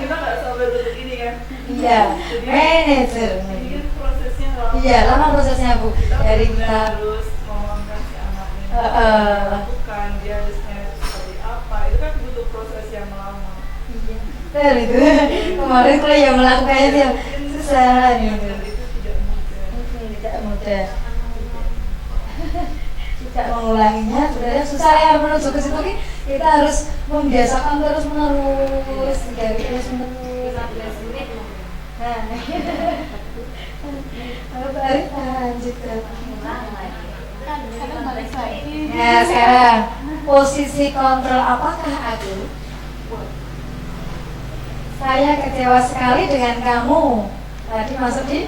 Kita nggak sabar untuk ini kan? Iya, manajer. Ini kan prosesnya lama. Iya, lama prosesnya Bu. Dari kita harus ngomongkan si anaknya, lakukan dia harusnya seperti apa. Itu kan butuh proses yang lama. betul itu. Kemarin kalau yang melakukannya dia susah gitu. Dan itu tidak mudah. Tidak mudah. Tidak mengulanginya sebenarnya susah ya menuju ke situ. Kita harus membiasakan terus menerus, terus menerus. 15 menit. Nah, balik lanjut ke nah sekarang posisi kontrol apakah aku? Saya kecewa sekali dengan kamu. Tadi masuk di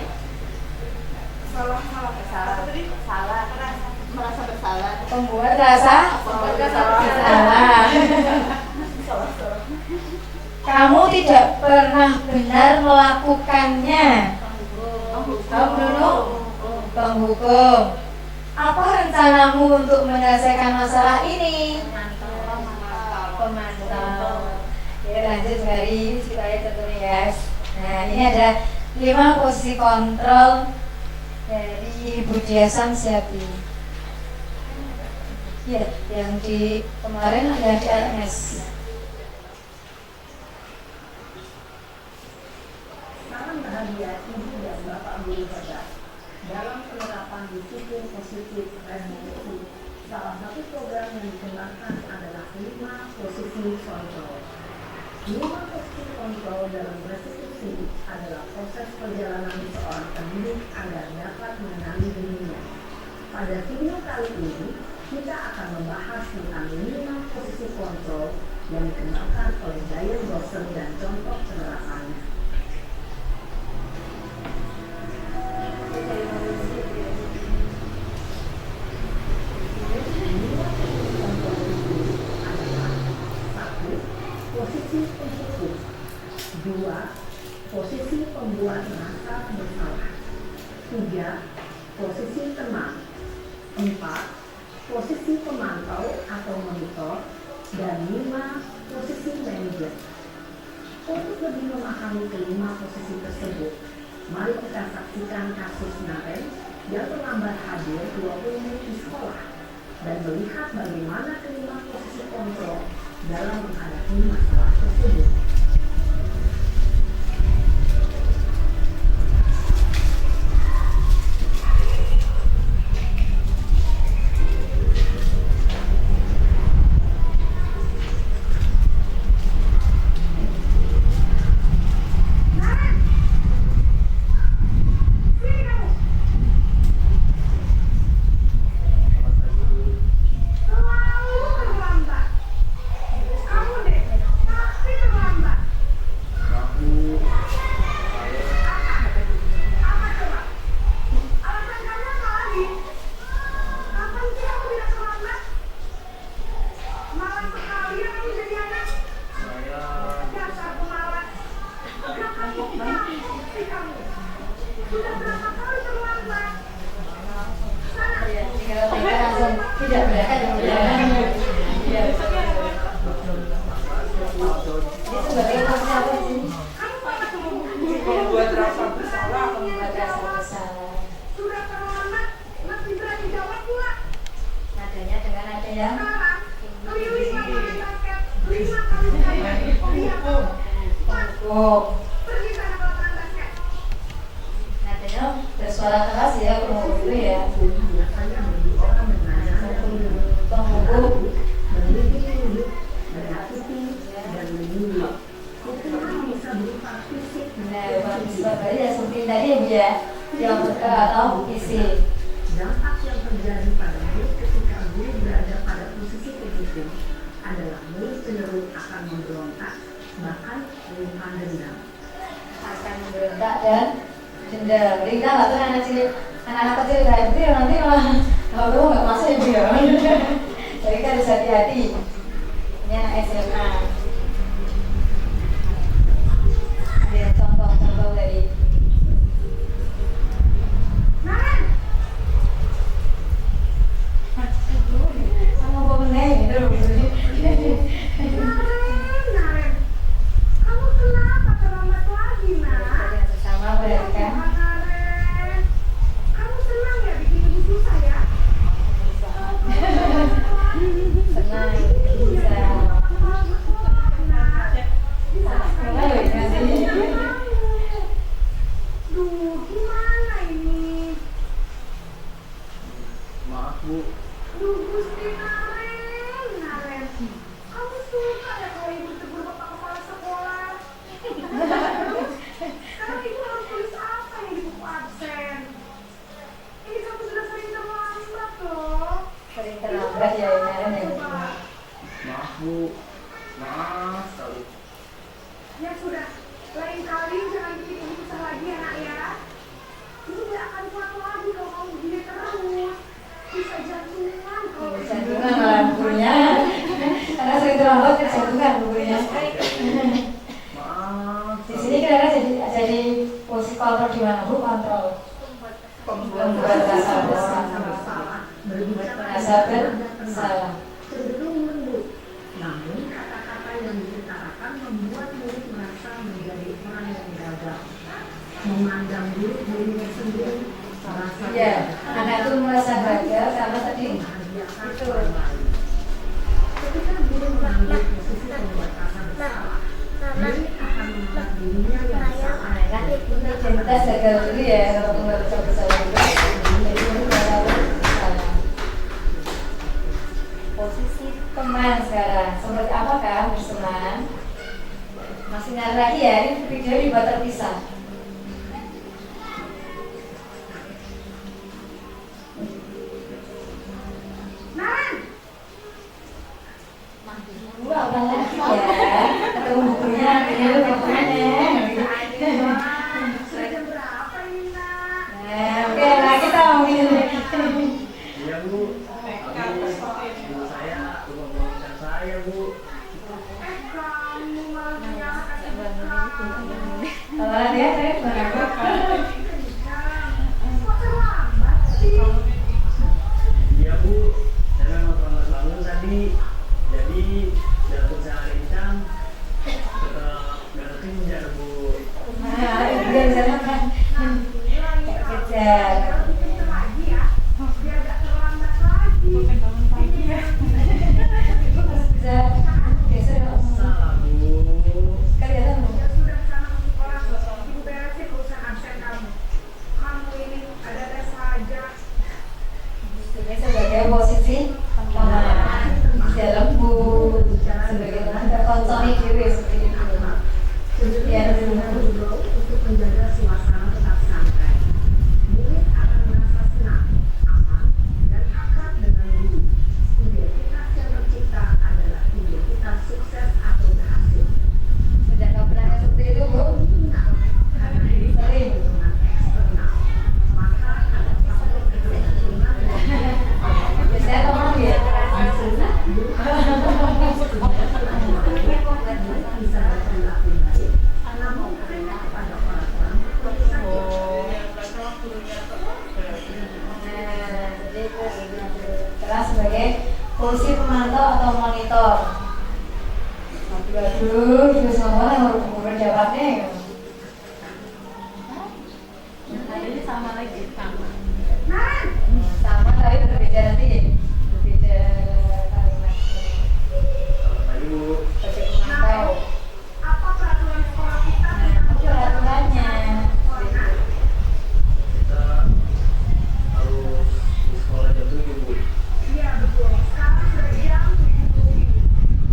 Salah. Merasa bersalah. pembuat rasa bersalah. Kamu tidak pernah benar melakukannya. Kamu dulu penghukum. Apa rencanamu untuk menyelesaikan masalah ini? Pemantau. Ya, lanjut dari supaya tentunya ya. Nah, ini ada 5 posisi kontrol dari Ibu Dia Samsiati. Ya, yang di kemarin ada di LMS. Salam bahagia Ibu dan Bapak Guru hebat. Dalam penerapan disiplin positif dan negatif, salah satu program yang dikembangkan adalah 5 posisi kontrol. 5 posisi kontrol dalam restitusi adalah proses perjalanan seorang pendidik agar dapat mengenali dirinya. Pada video kali ini, kita akan membahas tentang 5 posisi kontrol yang dikembangkan oleh Diane Dawson dan contoh penerapannya. Posisi penghukul. 2. Posisi pembuat merasa bersalah. 3. Posisi teman. 4. Posisi pemantau atau monitor. Dan 5. Posisi manajer. Untuk lebih memahami kelima posisi tersebut, mari kita saksikan kasus Naren yang terlambat hadir 20 menit di sekolah dan melihat bagaimana kelima posisi kontrol dalam menghadapi masalah tersebut. Dampak yang terjadi pada murid ketika guru berada pada posisi penghukul adalah murid cenderung akan memberontak, bahkan menyimpan dendam. Akan memberontak dan dendam. Jadi kita nggak tuh anak-anak kecil kayak gitu ya nanti malah kalau nggak masuk ibu ya. Jadi kita harus hati-hati. Ini anak SMA. Lihat contoh-contoh dari Kamu kenapa terlambat lagi, Nak? sama berarti kan? Kamu senang ya bikin ibu susah ya? Senang bisa. Duh, gimana ini? Maaf Bu, Duh, Gusti Naren. Kamu suka ya kalau ibu tegur bapak kepala sekolah? Sekarang ibu harus tulis apa yang di buku absen? Ini kamu sudah sering terlambat loh. Sering terlambat ya Naren ya. maaf Bu, maaf sekali. Ya sudah, lain kali jangan bikin ibu susah lagi ya Nak ya. Ibu tidak akan kuat lagi kalau kamu begini terus. Bisa jantungan kalau Jantungan malah bukunya. Karena sering terlambat ya jantungan bukunya. Maaf. Di sini kira-kira jadi posisi kontrol di mana Bu? Kontrol. Pembuat dasar. salah. merasa bersalah. cenderung lembut. Namun kata-kata yang diutarakan membuat murid merasa menjadi orang yang gagal. Memandang dirinya sendiri, merasa Ya, anak itu merasa gagal karena tadi membahagiakan itu. orang lain. Ketika guru mengambil posisi pembuat rasa bersalah, murid akan menganggap dirinya yang salah. Kan identitas gagal dulu ya kalau nggak bisa bersalah dulu. Jadi murid merasa bersalah. Posisi teman sekarang seperti apakah berteman? Masih ingat lagi ya, ini video dibuat terpisah. Apa lagi ya? Ketemu bukunya, ini lu kemana? Sudah berapa ini, Nak? Nah, oke, nah kita mau minum lagi. Iya Bu, ibu saya lupa membangunkan saya Bu. Kamu malah menyalahkan kamu. Kalau dia saya gimana? Kok terlambat sih? Iya Bu, saya memang terlambat bangun tadi. Jadi walaupun saya rincang, tetap nggak kekejar Bu. Nah, dia bisa makan. Kejar. Lebih kenceng lagi ya, biar gak terlambat lagi. Bisa geser ya. Salah Bu. Kelihatan Bu. Ya sudah, sana ke sekolah. Ibu beresin urusan absen kamu. Kamu ini ada saja. Ini sebagai posisi teman. Bisa lembut. Sebagai teman terkonsoli diri seperti itu. Biar dulu. Untuk menjaga suasana tetap santai. Murid akan merasa senang, aman, dan akrab dengan guru. Identitas yang tercipta adalah identitas sukses atau berhasil. Sudah nggak pernah seperti itu Bu? Karena ini Sering. lingkungan eksternal, maka ada faktor ketergantungan Biasanya teman ya. bisa berperilaku baik, namun hanya kepada orang-orang tertentu saja. Jadi keras sebagai fungsi pemantau atau monitor. Aduh, itu semua yang harus jawabnya. Nah, ini sama lagi sama. Sama tapi berbeda nanti. Berbeda kalimat. Selamat pagi Bu. Sebagai pemantau. Apa peraturan sekolah kita Nah, itu peraturannya. Kita harus di sekolah jam 7 Bu. Iya betul. Sekarang sudah jam 7 ini.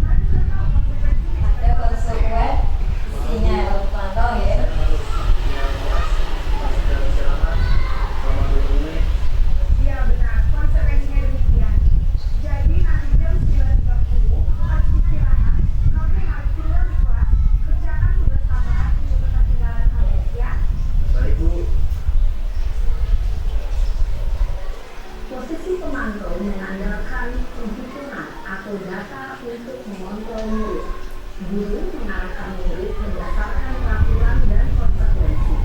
Nanti sudah tahu konsekuensinya. Ada konsekuensinya kalau pemantau ya. Saya harus punya kelas, masuk jam istirahat selama 20 menit. Iya benar. Konsekuensinya demikian. Jadi nanti jam 9.30 pas istirahat, kamu harus keluar di kelas, kerjakan tugas tambahan untuk ketinggalan kamu ya. Baik Bu. Posisi pemantau mengandalkan penghitungan atau data untuk mengontrol murid. Guru mengarahkan murid berdasarkan peraturan dan konsekuensi.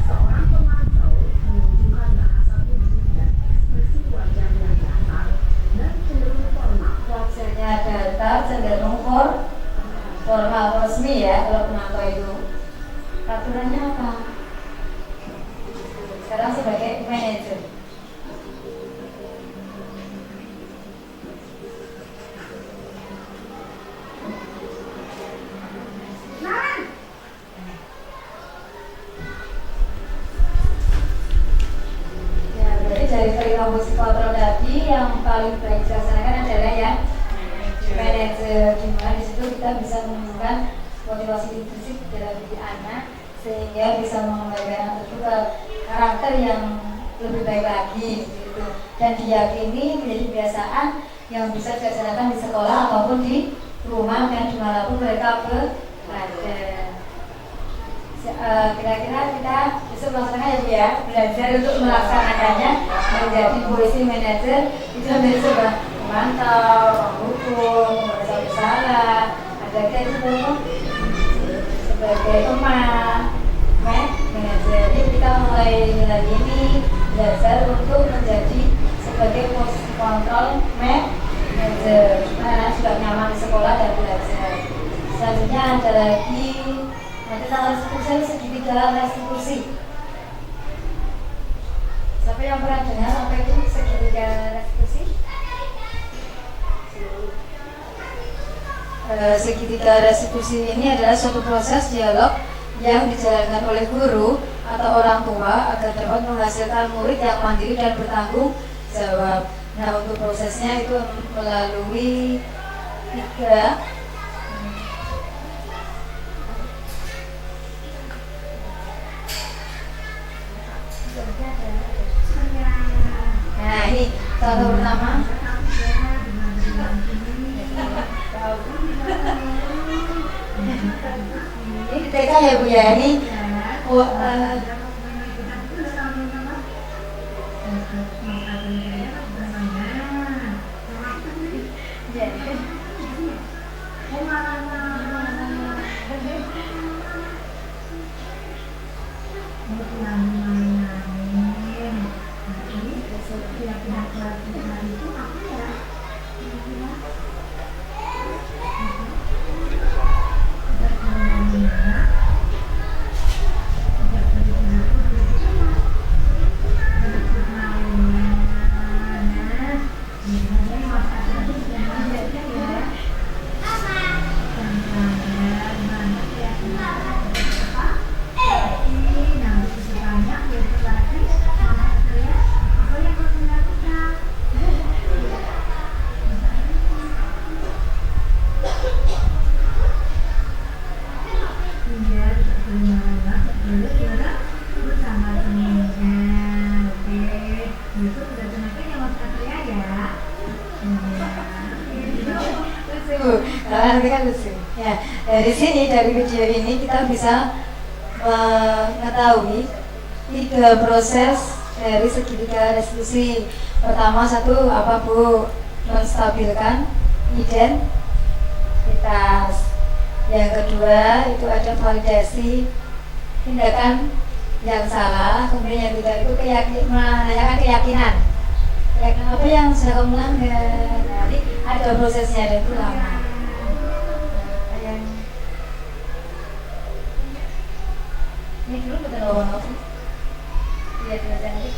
Seorang pemantau menunjukkan bahasa tubuh dan ekspresi wajah yang datar dan cenderung formal. Wajahnya datar, cenderung formal resmi ya kalau pemantau itu. Peraturannya apa? Sekarang sebagai manajer. Ya, berarti dari perilaku psikotrol tadi yang paling baik dilaksanakan adalah yang manajer, di mana di situ kita bisa menemukan motivasi intrinsik dalam diri anak sehingga bisa mengembalikan anak itu ke karakter yang lebih baik lagi gitu. Dan diyakini menjadi kebiasaan yang bisa dilaksanakan di sekolah ataupun di rumah dan dimanapun mereka berada. Kira-kira kita bisa melaksanakan ya Bu ya, belajar untuk melaksanakannya menjadi polisi manajer itu menjadi sebuah pemantau, penghukum, merasa bersalah, ada kayak itu sebagai teman, manajer. Jadi kita mulai hari ini belajar untuk menjadi sebagai posisi mengontrol manajer supaya anak juga nyaman di sekolah dan belajar. Selanjutnya ada lagi nanti tentang restitusi segitiga restitusi. Siapa yang pernah dengar apa itu segitiga restitusi? Segitiga restitusi ini adalah suatu proses dialog yang dijalankan oleh guru atau orang tua agar dapat menghasilkan murid yang mandiri dan bertanggung jawab. Nah, untuk prosesnya itu melalui tiga ini contoh pertama. Ini TK ya Bu ya, ini ya, dari sini, dari video ini kita bisa mengetahui tiga proses dari segitiga restitusi. Pertama, satu apa Bu? Menstabilkan identitas. Yang kedua itu ada validasi tindakan yang salah. Kemudian yang ketiga itu menanyakan keyakinan apa yang sudah kamu melanggar. Jadi ada prosesnya dan itu lama. Ini dulu betul ngomong lihat nanti.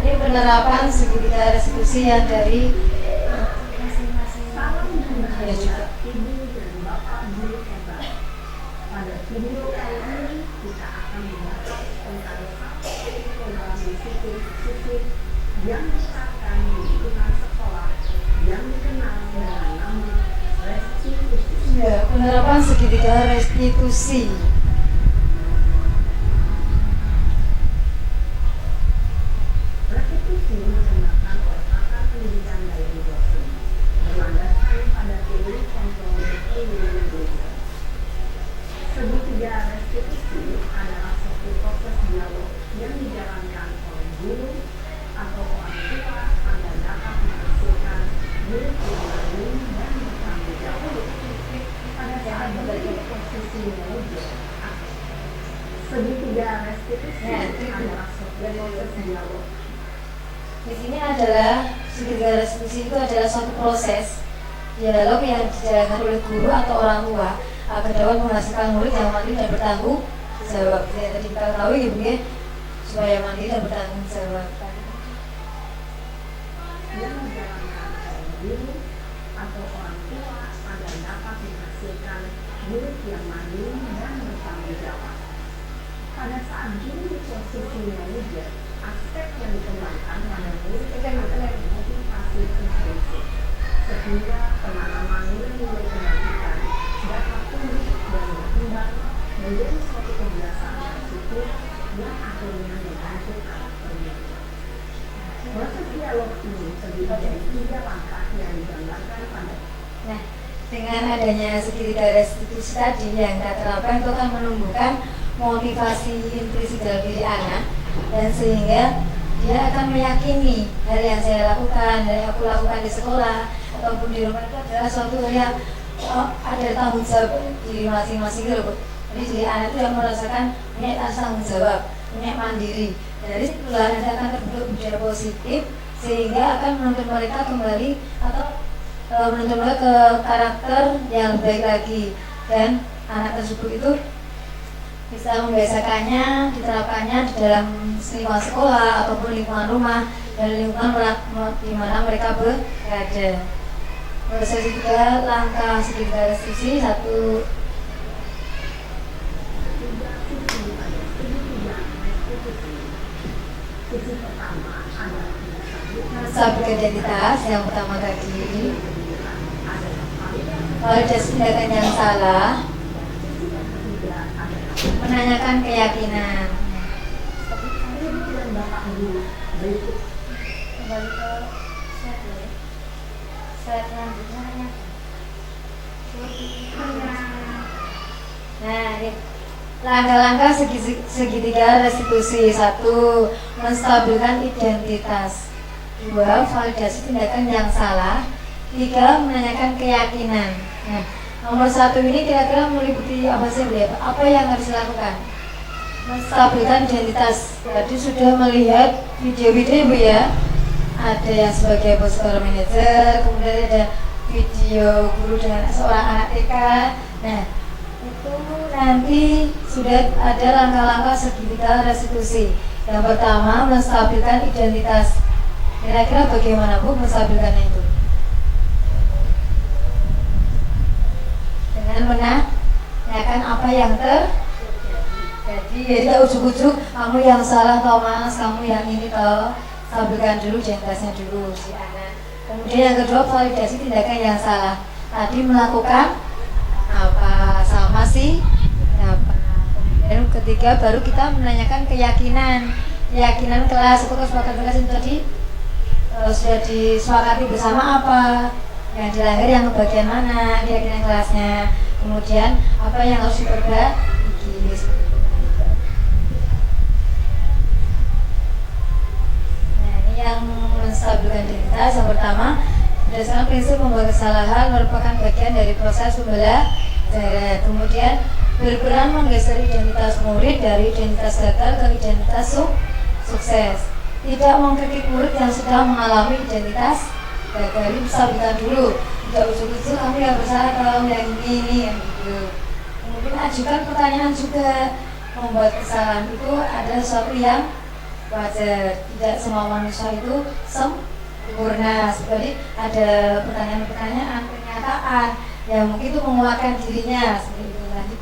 Ini penerapan segitiga restitusi yang dari ya juga. Pada video kali ini kita akan membahas tentang program restitusi yang diterapkan di lingkungan sekolah yang dikenal dengan nama restitusi. Ya, penerapan segitiga restitusi. Restitusi dikembangkan oleh pakar pendidikan dari dosen, berlandaskan pada teori kontrol behavior. Segitiga restitusi adalah suatu proses dialog yang dijalankan oleh guru atau orang tua agar dapat menghasilkan murid yang mandiri dan bertanggung jawab pada saat berada posisi manajer. Segitiga restitusi adalah suatu proses dialog. Di sini adalah segitiga restitusi itu adalah suatu proses dialog yang dijalankan oleh guru atau orang tua agar dapat menghasilkan murid yang mandiri dan bertanggung jawab. Yang tadi kita tahu ya Bu ya, supaya mandiri dan bertanggung jawab. Yang dijalankan oleh guru atau orang tua agar dapat menghasilkan murid yang mandiri dan bertanggung jawab. Pada saat guru di posisi manajer, aspek yang dikembangkan pada murid adalah motivasi intrinsik, sehingga penanaman nilai-nilai kebajikan dapat tumbuh dan berkembang menjadi suatu kebiasaan positif yang akhirnya membentuk karakter murid. Proses dialog ini terdiri dari 3 langkah yang digambarkan pada. Nah, dengan adanya segitiga restitusi tadi yang kita terapkan itu akan menumbuhkan motivasi intrinsik dalam diri anak, dan sehingga dia akan meyakini hal yang saya lakukan, hal yang aku lakukan di sekolah ataupun di rumah itu adalah suatu hal yang ada tanggung jawab diri masing-masing gitu. Jadi diri anak itu yang merasakan punya tanggung jawab, punya mandiri. Dari situlah nanti akan terbentuk budaya positif sehingga akan menuntun mereka kembali atau menuntun mereka ke karakter yang baik lagi, dan anak tersebut itu bisa membiasakannya, diterapkannya di dalam lingkungan sekolah ataupun lingkungan rumah dan lingkungan di mana mereka berada. Proses juga langkah segitiga restitusi. 1. Menstabilkan identitas yang pertama tadi, validasi tindakan yang salah, menanyakan keyakinan. Kembali ke slide selanjutnya. Nah, langkah-langkah segitiga restitusi. 1. Menstabilkan identitas. 2. Validasi tindakan yang salah. 3. Menanyakan keyakinan. Nah, nomor 1 ini kira-kira meliputi apa sih, Bu? Apa yang harus dilakukan? Menstabilkan identitas. Tadi sudah melihat video-video, Bu, ya. Ada yang sebagai poster manager, kemudian ada video guru dengan seorang anak TK. Nah, itu nanti sudah ada langkah-langkah segitiga restitusi. Yang pertama, menstabilkan identitas. Kira-kira bagaimana, Bu, menstabilkannya itu? Dengan menanyakan apa yang terjadi. Jadi ujuk-ujuk kamu yang salah toh Mas, kamu yang ini toh. Stabilkan dulu identitasnya dulu si anak. Kemudian yang kedua, validasi tindakan yang salah. Tadi melakukan apa sama si apa. Kemudian ketiga baru kita menanyakan keyakinan kelas. Itu kesepakatan kelas itu tadi sudah disepakati bersama apa yang dilanggar, yang ke bagian mana, keyakinan kelasnya. Kemudian apa yang harus diperbaiki. Yang menstabilkan identitas yang pertama, berdasarkan prinsip membuat kesalahan merupakan bagian dari proses pembelajaran. Kemudian berperan menggeser identitas murid dari identitas gagal ke identitas sukses. Tidak mengkritik murid yang sedang mengalami identitas gagal. Ini stabilkan dulu. Tidak ujuk-ujuk kamu yang bersalah kalau yang ini yang gitu. Kemudian ajukan pertanyaan juga. Membuat kesalahan itu ada sesuatu yang wajar, tidak semua manusia itu sempurna. Seperti ada pertanyaan-pertanyaan, pernyataan yang mungkin itu menguatkan dirinya seperti itu. Lanjut.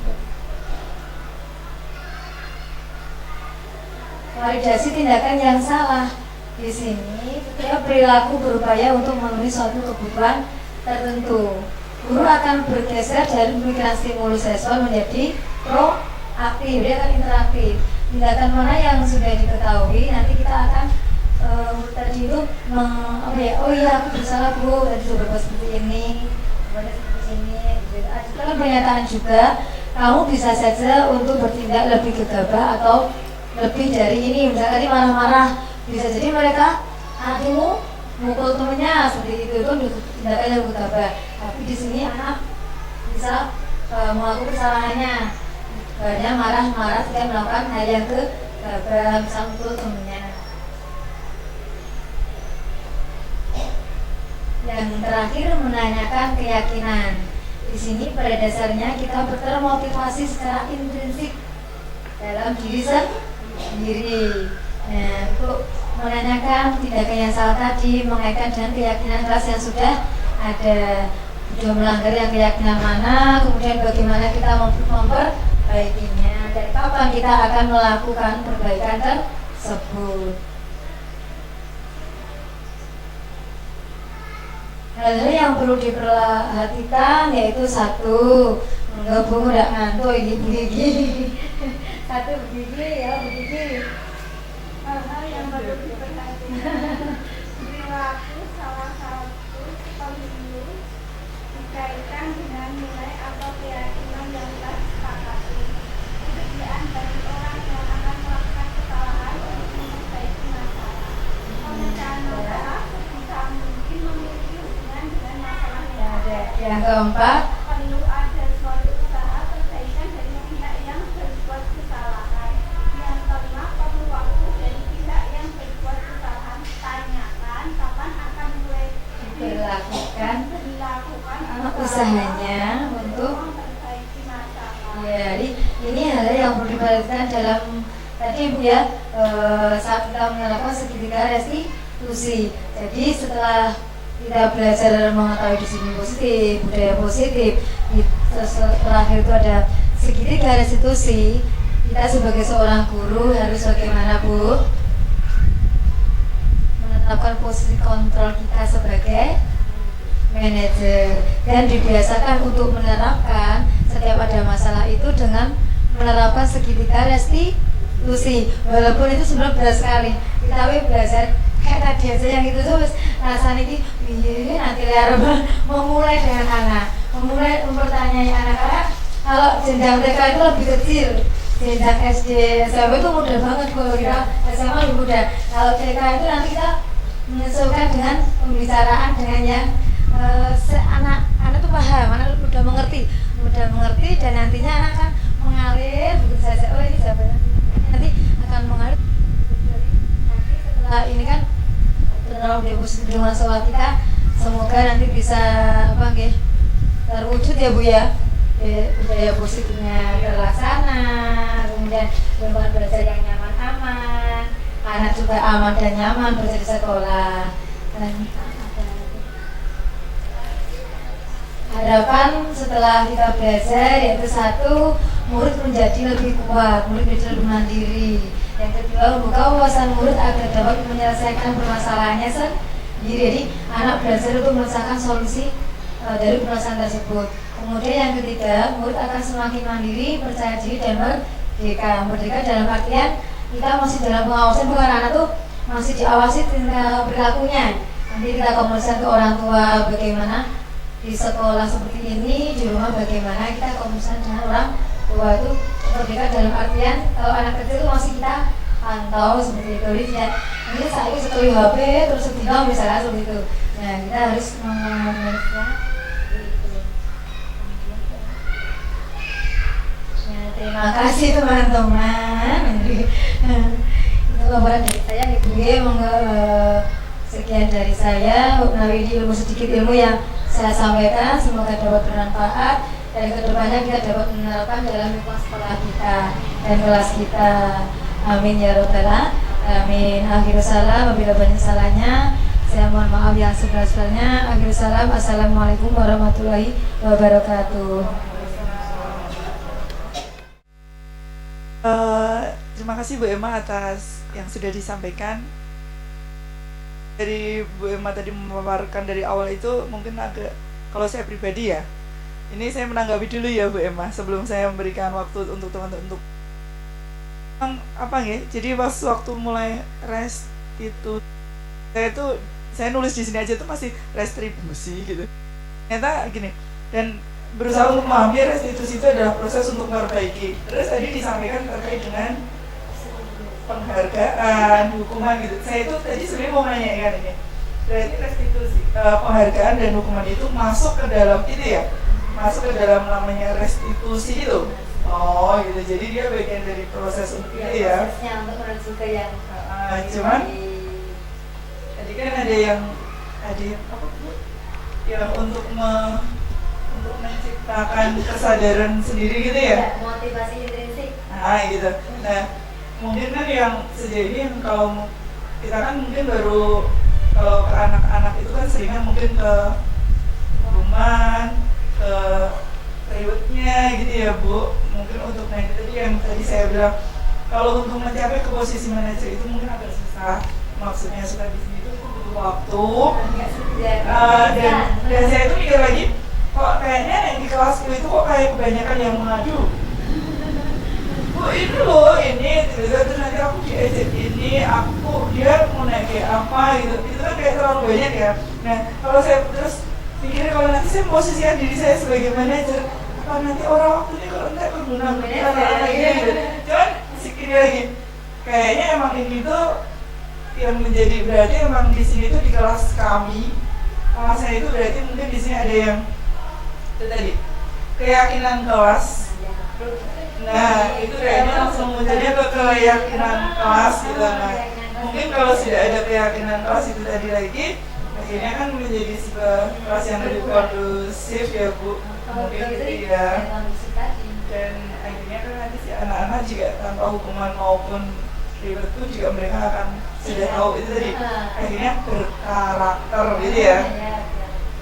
Validasi tindakan yang salah. Di sini setiap perilaku berupaya untuk memenuhi suatu kebutuhan tertentu. Guru akan bergeser dari pemikiran stimulus respon menjadi proaktif, dia akan interaktif. Tindakan mana yang sudah diketahui, nanti kita akan tadi itu oh iya aku bersalah Bu, tadi sudah berbuat seperti ini, berbuat seperti ini. Ada pernyataan juga, kamu bisa saja untuk bertindak lebih gegabah atau lebih dari ini. Misalnya tadi marah-marah, bisa jadi mereka aduh mukul temennya seperti itu tindakan yang gegabah. Tapi di sini anak bisa mengaku kesalahannya. Banyak marah-marah tidak melakukan hal yang gegabah, misal mukul temennya. Yang terakhir, menanyakan keyakinan. Di sini pada dasarnya kita termotivasi secara intrinsik dalam diri sendiri. Nah, untuk menanyakan tindakan yang salah tadi mengaitkan dengan keyakinan kelas yang sudah ada, sudah melanggar yang keyakinan mana, kemudian bagaimana kita memperbaikinya, dan kapan kita akan melakukan perbaikan tersebut. Hal-hal yang perlu diperhatikan yaitu 1, menggabung udah ngantuk gigi. 1 begini ya, begini. Hal-hal yang perlu diperhatikan, perilaku salah satu pemilu dikaitkan dengan nilai atau keyakinan yang telah disepakati. Kesediaan bagi orang yang akan melakukan kesalahan untuk memperbaiki masalah. Pemecahan masalah sebisa mungkin memiliki hubungan dengan masalah yang ada. Yang keempat, Perlu ada suatu usaha perbaikan dari pihak yang berbuat kesalahan. Yang kelima, perlu waktu dari pihak yang berbuat kesalahan. Tanyakan melakukan usahanya untuk ya, jadi ini hal yang perlu diperhatikan dalam tadi Bu ya, saat kita menerapkan segitiga restitusi. Jadi setelah kita belajar mengetahui disiplin positif, budaya positif, terakhir itu ada segitiga restitusi. Kita sebagai seorang guru harus bagaimana Bu? Menetapkan posisi kontrol kita sebagai manajer dan dibiasakan untuk menerapkan setiap ada masalah itu dengan menerapkan segitiga restitusi. Walaupun itu sebenarnya berat sekali, kita belajar kayak tadi aja yang itu terus rasanya ini nanti liar memulai dengan anak, memulai mempertanyai anak, karena kalau jenjang TK itu lebih kecil, jenjang SD SMP itu mudah banget, kalau kita SMA lebih mudah. Kalau TK itu nanti kita menyesuaikan dengan pembicaraan dengan yang anak tuh paham, anak mudah mengerti dan nantinya anak akan mengalir begitu saja. Oh ini jawabannya nanti akan mengalir. Nanti setelah ini kan terlalu deposisi dengan sholat kita, semoga nanti bisa terwujud ya Bu ya, budaya positifnya terlaksana, kemudian lingkungan belajar yang nyaman aman, anak juga aman dan nyaman belajar di sekolah. Dan harapan setelah kita belajar yaitu satu, murid menjadi lebih kuat, murid menjadi lebih mandiri. Yang kedua, membuka wawasan murid agar dapat menyelesaikan permasalahannya sendiri. Jadi anak belajar untuk mencari solusi dari permasalahan tersebut. Kemudian yang ketiga, murid akan semakin mandiri, percaya diri dan merdeka. Merdeka dalam artian kita masih dalam pengawasan, bukan anak tuh masih diawasi tingkah perilakunya. Nanti kita komunikasi ke orang tua bagaimana di sekolah seperti ini, di rumah bagaimana kita komunikasi dengan orang tua. Itu merdeka dalam artian kalau anak kecil itu masih kita pantau seperti itu. Jadi ini saya setelah HP terus sedih misalnya seperti itu. Nah kita harus mengenalnya itu. Nah, terima kasih teman-teman. Itu laporan dari saya Ibu G. Sekian dari saya. Melalui ilmu sedikit ilmu yang saya sampaikan, semoga dapat bermanfaat dan kedepannya kita dapat menerapkan dalam lingkungan sekolah kita dan kelas kita. Amin ya robbal alamin. Akhirul salam, apabila banyak salahnya saya mohon maaf yang sebesar-besarnya. Akhirul salam, assalamualaikum warahmatullahi wabarakatuh. Terima kasih Bu Emma atas yang sudah disampaikan. Dari Bu Emma tadi memaparkan dari awal itu mungkin agak, kalau saya pribadi ya, ini saya menanggapi dulu ya Bu Emma sebelum saya memberikan waktu untuk teman-teman untuk jadi pas waktu mulai restitusi saya nulis di sini aja tuh masih retribusi gitu. Ternyata gini, dan berusaha untuk memahami restitusi itu adalah proses untuk memperbaiki. Terus tadi disampaikan terkait dengan penghargaan, hukuman gitu. Saya itu tadi sebenarnya mau menanyakan ini. Berarti restitusi, penghargaan dan hukuman itu masuk ke dalam itu ya? Masuk ke dalam namanya restitusi itu. Oh gitu. Jadi dia bagian dari proses untuk itu ya. Prosesnya untuk menuju ke yang cuman tadi kan ada yang apa Bu? Yang untuk menciptakan kesadaran sendiri gitu ya? Motivasi intrinsik. Gitu. Nah, mungkin kan yang sejauh ini yang kalau kita kan mungkin baru kalau ke anak-anak itu kan seringnya mungkin ke rumah, ke rewardnya gitu ya Bu. Mungkin untuk naik tadi yang tadi saya bilang kalau untuk mencapai ke posisi manajer itu mungkin agak susah. Maksudnya susah di sini itu butuh waktu. Dan saya itu mikir lagi, kok kayaknya yang di kelasku itu kok kayak kebanyakan yang mengadu. Bu ini loh, ini terus nanti aku diajak ini, dia mau naik kayak apa gitu. Itu kan kayak terlalu banyak ya. Nah kalau saya terus pikirnya kalau nanti saya posisikan diri saya sebagai manajer, apa nanti orang waktu ini kalau enggak berguna anak-anak gitu. Cuman sikit lagi, kayaknya emang ini tuh yang menjadi berarti emang di sini tuh di kelas kami, kelas saya itu berarti mungkin di sini ada yang itu tadi keyakinan kelas. Nah itu kayaknya langsung munculnya ke keyakinan kelas gitu. Nah mungkin kalau sudah ada keyakinan kelas itu tadi lagi, akhirnya kan menjadi sebuah kelas yang lebih kondusif ya Bu, mungkin gitu ya. Dan akhirnya kan nanti si anak-anak juga tanpa hukuman maupun ribet pun juga mereka akan sudah tahu itu tadi, akhirnya berkarakter gitu ya.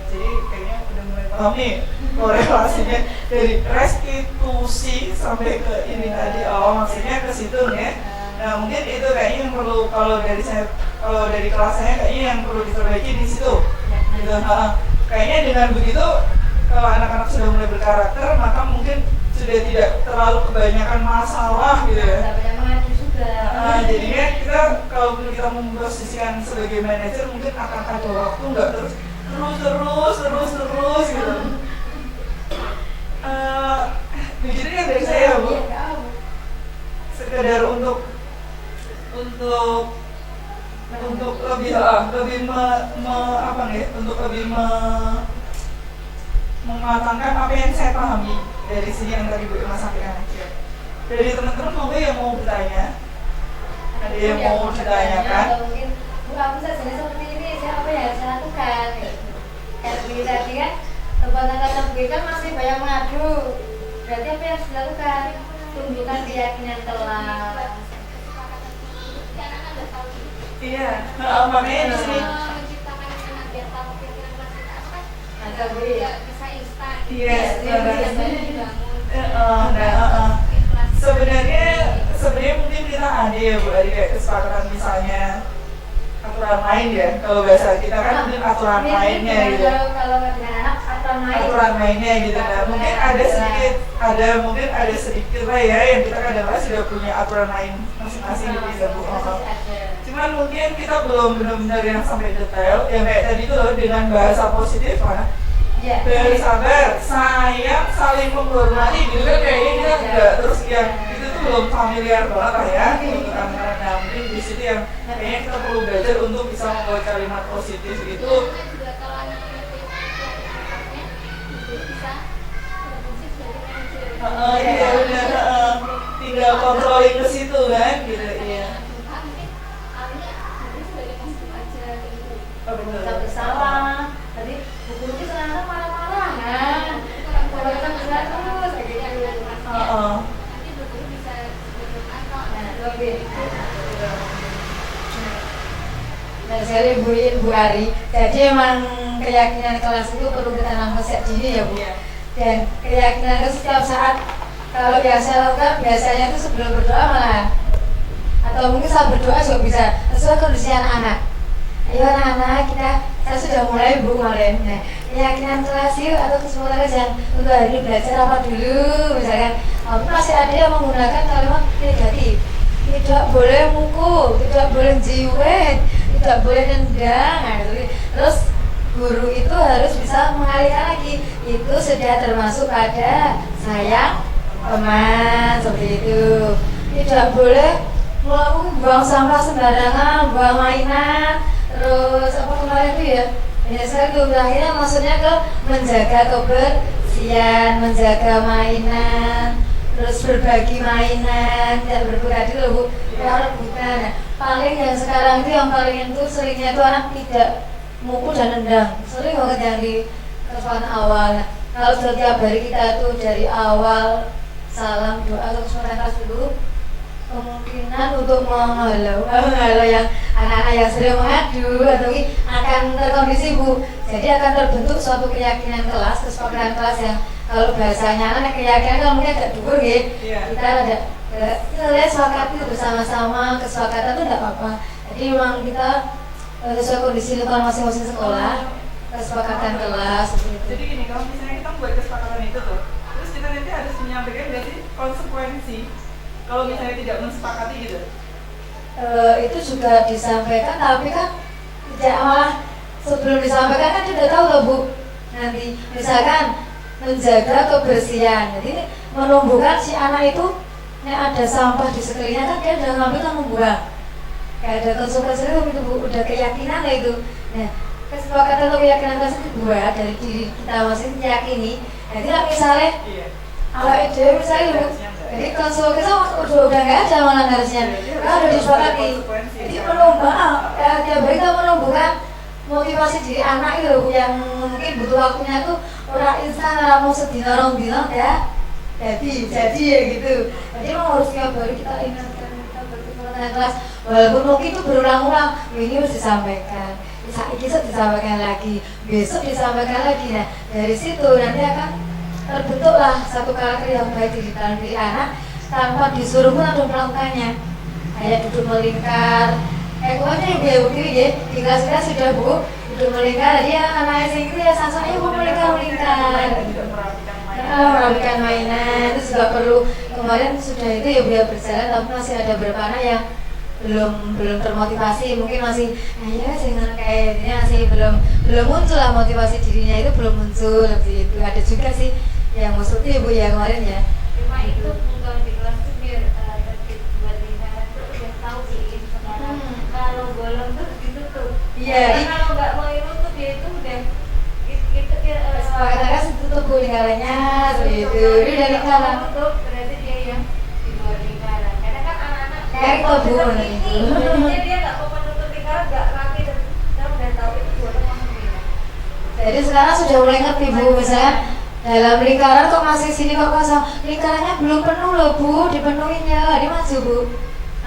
Jadi kayaknya udah mulai paham nih korelasinya dari restitusi sampai ke ini tadi, maksudnya ke situ ya. Nah mungkin itu kayaknya yang perlu, kalau dari kelas saya kayaknya yang perlu diperbaiki di situ. Gitu. Kayaknya dengan begitu kalau anak-anak sudah mulai berkarakter, maka mungkin sudah tidak terlalu kebanyakan masalah gitu ya. Jadinya kita kalau kita memposisikan sebagai manajer mungkin akan ada waktu nggak terus gitu. Begitu kan dari saya Bu. Sekedar untuk lebih mematangkan apa yang saya pahami dari sini yang tadi Bu Irma sampaikan aja. Dari teman-teman monggo yang mau bertanya, ada yang mau ditanyakan? Mungkin Bu, aku saja seperti ini, saya apa yang harus saya lakukan? Kayak begini tadi kan, tempat-tempat begini kan masih banyak mengadu. Berarti apa yang harus dilakukan? Tumbuhkan keyakinan kelas. Iya, makanya di sini. Ada Bu ya? Iya, sebenarnya mungkin kita ada ya Bu, ada kayak kesepakatan misalnya aturan main ya, kalau bahasa kita kan mungkin aturan mainnya gitu. Kalau dengan anak aturan mainnya gitu. Nah mungkin ada sedikit lah ya yang kita kadang-kadang sudah punya aturan main masing-masing gitu ya Bu. Cuman mungkin kita belum benar-benar yang sampai detail, yang kayak tadi itu loh, dengan bahasa positif lah. Bersabar, sayang, saling menghormati gitu kan, kayaknya kita enggak, terus yang itu tuh belum familiar banget lah ya untuk anak-anak. Nah mungkin di situ yang kayaknya kita perlu belajar untuk bisa membuat kalimat positif itu. Iya benar, tinggal kontrolin ke situ kan gitu. Iya. Kita bersalah. Tadi buku itu ternyata marah-marah kan. Kalau kita bersalah terus kayak gitu. Nanti buku bisa lebih. Nah, sekali Bu Ari. Jadi emang keyakinan kelas itu perlu ditanam sejak dini ya Bu. Dan keyakinan itu setiap saat, kalau yang saya lakukan biasanya itu sebelum berdoa malah, atau mungkin saat berdoa juga bisa sesuai kondisi anak-anak. Ayo anak-anak, saya sudah mulai Bu kemarin. Nah, keyakinan kelas yuk, atau kesempatan yang untuk hari ini belajar apa dulu misalkan. Tapi masih ada yang menggunakan kalimat negatif. Tidak boleh mukul, tidak boleh jiwet, tidak boleh nendang. Nah, terus guru itu harus bisa mengalihkan lagi. Itu sudah termasuk pada sayang teman, seperti itu. Tidak boleh buang sampah sembarangan, buang mainan. Terus apa kemarin itu ya? Saya akhirnya maksudnya ke menjaga kebersihan, menjaga mainan, terus berbagi mainan, tidak berbagi dulu Bu, rebutan. Nah, paling yang sekarang itu yang paling itu seringnya itu anak tidak mukul dan nendang, sering banget yang di kesempatan awal. Nah, kalau setiap hari kita tuh dari awal salam doa atau kesempatan kelas dulu, kemungkinan untuk menghalau yang anak-anak yang sering mengadu atau akan terkondisi Bu. Jadi akan terbentuk suatu keyakinan kelas, kesepakatan kelas yang kalau bahasanya anak keyakinan kan mungkin agak dhuwur nggih. Kita lihat sepakat itu bersama-sama, kesepakatan itu tidak apa-apa. Jadi memang kita sesuai kondisi lingkungan masing-masing sekolah, kesepakatan kelas seperti itu. Jadi gini, kalau misalnya kita buat kesepakatan itu tuh, terus kita nanti harus menyampaikan nggak sih konsekuensi kalau misalnya tidak mensepakati gitu? Itu juga disampaikan, tapi kan tidak malah sebelum disampaikan kan sudah tahu loh Bu. Nanti misalkan menjaga kebersihan, jadi menumbuhkan si anak itu, ada sampah di sekelilingnya kan dia udah ngambil kan membuang. Kayak ada konsekuensi itu Bu, udah keyakinan lah itu. Nah, kesepakatan atau keyakinan tersebut buat dari diri kita masing meyakini. Jadi misalnya kalau ide misalnya Bu, jadi konsekuensi udah nggak ada malah harusnya, udah disepakati. Jadi menumbuh, tiap hari kita menumbuhkan motivasi diri anak itu Bu, yang mungkin butuh waktunya tuh orang instan, orang mau sedina orang bilang ya jadi ya gitu. Jadi memang harus tiap hari kita ingatkan, kita bertemu dengan kelas walaupun mungkin itu berulang-ulang, ini harus disampaikan, ini disampaikan lagi, besok disampaikan lagi. Nah dari situ nanti akan terbentuklah satu karakter yang baik di dalam diri anak tanpa disuruh pun atau melakukannya. Kayak duduk melingkar, kayak kemarin ya Bu ya, di kelas kita sudah Bu duduk melingkar, dia anak SMP ya sangsanya Bu melingkar merapikan mainan. Itu juga perlu, kemarin sudah itu ya biar berjalan, tapi masih ada beberapa anak yang belum termotivasi, mungkin masih ya dengan kayak ini masih belum muncul lah, motivasi dirinya itu belum muncul seperti itu. Ada juga sih yang maksudnya Bu ya kemarin ya. Cuma itu kalau di kelas tuh biar tertib buat lingkaran tuh udah tahu sih sekarang. Kalau bolong tuh ditutup. Iya. Kalau nggak mau tutup ya itu udah kesepakatan tutup Bu lingkarannya seperti itu. Ini udah lingkaran. Tutup berarti dia yang di luar lingkaran. Karena kan anak-anak Kayak itu Bu ini, jadinya dia nggak mau menutup lingkaran, nggak rapi dan kita udah tahu itu bolong mau lingkaran. Jadi sekarang sudah mulai ngerti Bu, misalnya dalam lingkaran kok masih sini kok kosong, lingkarannya belum penuh loh Bu, dipenuhinya, dia maju Bu.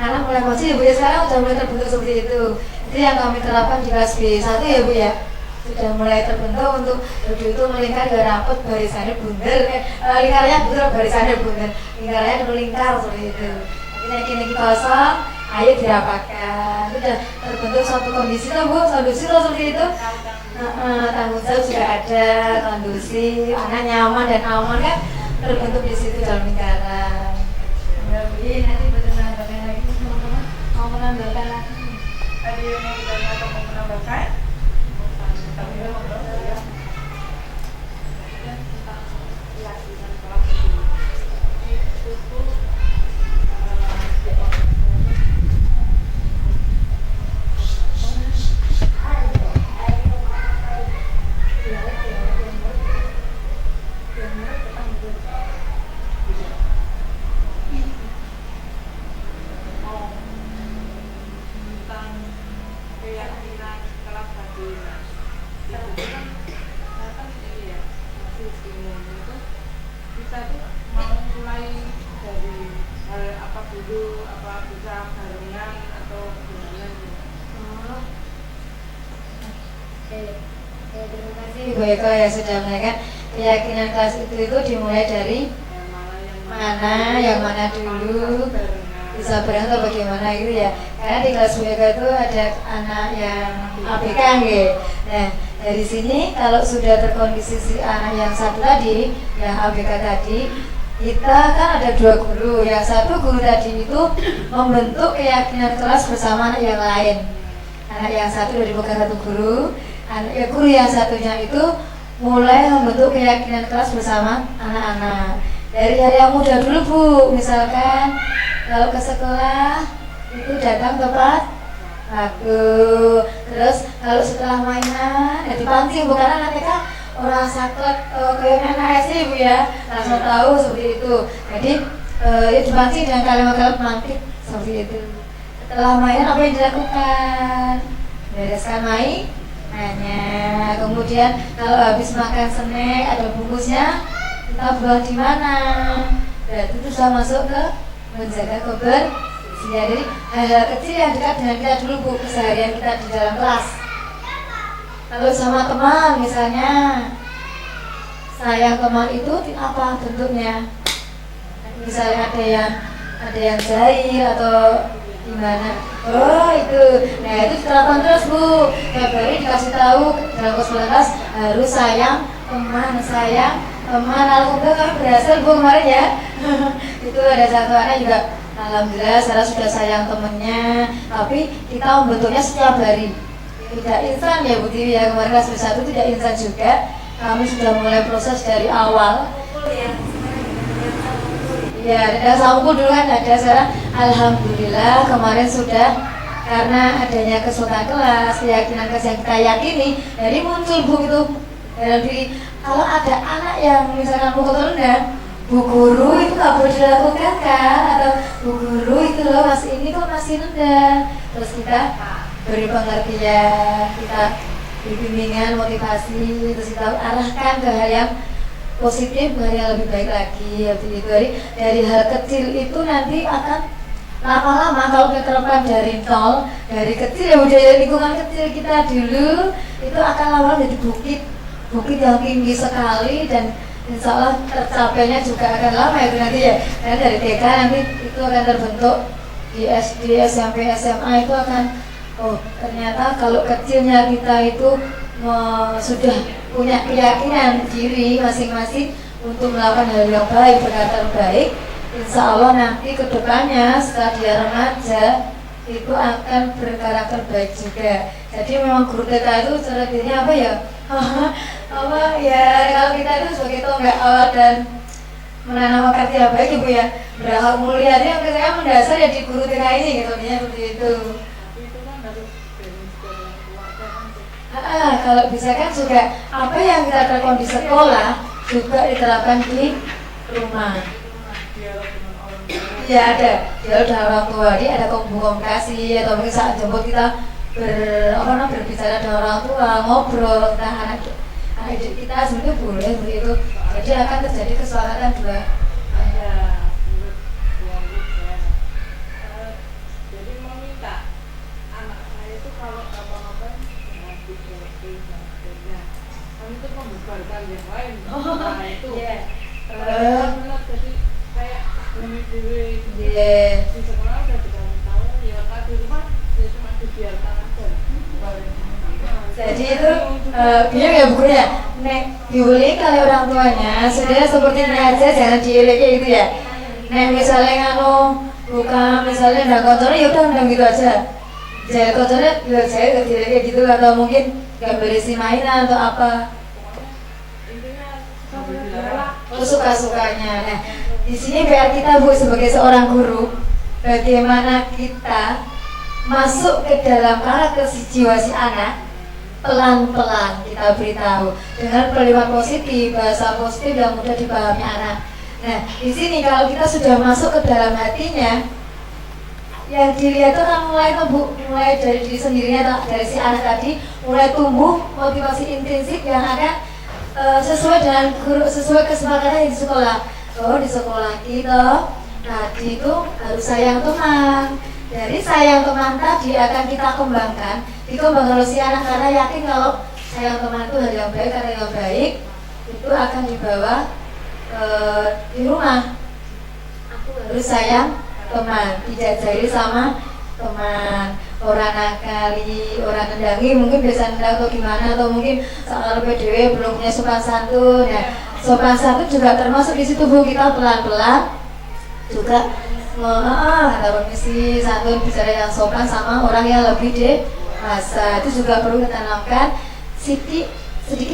Anak mulai maju ya Bu ya, sekarang sudah mulai terbentuk seperti itu. Itu yang kami terapkan di kelas B1 ya Bu ya. Sudah mulai terbentuk untuk duduk itu melingkar gak rapet, barisannya bundar, lingkarannya bundar, barisannya bundar, lingkarannya dulu lingkar seperti itu. Nanti kini kosong, ayo dirapatkan. Itu sudah terbentuk suatu kondisi tuh Bu, kondisi tuh seperti itu. Tanggung jawab juga ada, kondusif, anak nyaman dan aman kan terbentuk di situ dalam lingkaran. Jadi nanti betul menambahkan lagi teman-teman, mau menambahkan lagi. Ada yang mau bertanya atau mau menambahkan? Terima kasih Bu Eko ya sudah menaikkan keyakinan kelas itu dimulai dari mana, yang mana dulu, bisa bareng atau bagaimana gitu ya. Karena di kelas Bu Eko itu ada anak yang ABK nggih. Nah dari sini kalau sudah terkondisi si anak yang satu tadi, yang ABK tadi, kita kan ada dua guru. Yang satu guru tadi itu membentuk keyakinan kelas bersama anak yang lain. Anak yang satu dari bukan satu guru, guru yang satunya itu mulai membentuk keyakinan kelas bersama anak-anak. Dari yang muda dulu Bu, misalkan kalau ke sekolah itu datang tepat waktu. Terus kalau setelah mainan ya dipancing, bukan anak TK orang saklek kayak anak SD Bu ya, langsung tahu seperti itu. Jadi ya dipancing dengan kalimat-kalimat mantik seperti itu. Setelah mainan apa yang dilakukan? Bereskan mainannya. Kemudian kalau habis makan snack ada bungkusnya, kita buang di mana? Berarti itu sudah masuk ke menjaga kebersihan. Jadi hal-hal kecil yang dekat dengan kita dulu Bu, keseharian kita di dalam kelas. Kalau sama teman misalnya, sayang teman itu apa bentuknya? Misalnya ada yang jahil atau gimana? Oh itu, nah itu diterapkan terus Bu. Tiap hari dikasih tahu dalam kelas harus sayang teman, sayang teman. Alhamdulillah kami berhasil Bu kemarin ya. Itu ada satu anak juga, alhamdulillah sekarang sudah sayang temennya. Tapi kita membentuknya setiap hari. Tidak instan ya Bu Tiwi ya, kemarin kelas 1 tidak instan juga. Kami sudah mulai proses dari awal. Ya, ada sampul dulu kan ada, sekarang alhamdulillah kemarin sudah, karena adanya kesulitan kelas, keyakinan kelas yang kita yakini, jadi muncul Bu itu dalam diri. Kalau ada anak yang misalkan mukul rendah, Bu guru itu nggak boleh dilakukan kan, atau Bu guru itu loh masih ini kok masih rendah, terus kita beri pengertian, kita bimbingan, motivasi, terus kita arahkan ke hal yang positif, ke hal yang lebih baik lagi. Dari hal kecil itu nanti akan lama-lama kalau kita terapkan dari nol, dari kecil ya budaya lingkungan kecil kita dulu itu akan lama-lama jadi bukit yang tinggi sekali, dan insya Allah tercapainya juga akan lama itu nanti ya. Dan dari TK nanti itu akan terbentuk di SD, SMP, SMA itu akan, oh ternyata kalau kecilnya kita itu sudah punya keyakinan diri masing-masing untuk melakukan hal yang baik, berkata baik, insya Allah nanti kedepannya setelah dia remaja itu akan berkarakter baik juga. Jadi memang guru TK itu cara dirinya apa ya? Apa ya, kalau kita itu sebagai tonggak awal dan menanam akar yang baik ibu ya, berakhlak mulia. Jadi yang saya mendasar ya di guru TK ini gitu, dia seperti itu. Kalau bisa kan juga apa yang kita terapkan di sekolah juga diterapkan di rumah. Ya ada dialog dengan orang tua, dia ada komunikasi atau mungkin saat jemput kita berbicara dengan orang tua, ngobrol tentang anak didik kita, sebenarnya boleh begitu. Jadi akan terjadi kesepakatan dua. Jadi meminta anak saya itu kalau apa-apa jangan dicuekin, kami itu membubarkan yang lain. Nah itu. Benar, jadi kayak demi-demi di sekolah udah dikasih tahu, ya kan di rumah ya cuma dibiarkan aja. Jadi itu biar ya bukunya nek diulik kali orang tuanya sudah seperti ini aja, jangan diulik kayak gitu ya. Nek misalnya nganu buka misalnya nggak kotornya ya udah gitu aja, jadi kotornya ya saya diulik kayak gitu, atau mungkin nggak berisi mainan atau apa, suka-sukanya. Nah di sini PR kita Bu sebagai seorang guru, bagaimana kita masuk ke dalam karakter jiwa si anak, pelan-pelan kita beritahu dengan kalimat positif, bahasa positif yang mudah dipahami anak. Nah di sini kalau kita sudah masuk ke dalam hatinya, yang dilihat itu kan mulai dari diri sendirinya, dari si anak tadi mulai tumbuh motivasi intrinsik yang akan sesuai dengan guru, sesuai kesepakatan di sekolah. Oh di sekolah kita tadi itu harus sayang teman. Dari sayang teman tadi akan kita kembangkan, dikembangkan oleh si anak, karena yakin kalau sayang teman itu hal yang baik, karena yang baik itu akan dibawa di rumah. Aku harus sayang teman, tidak jahil sama teman, orang nakali, orang nendangi, mungkin biasa nendang atau gimana, atau mungkin soal PDW belum punya sopan santun. Nah, sopan santun juga termasuk di situ Bu, kita pelan-pelan juga kata permisi, santun, bicara yang sopan sama orang yang lebih dewasa. Itu juga perlu kita tanamkan sedikit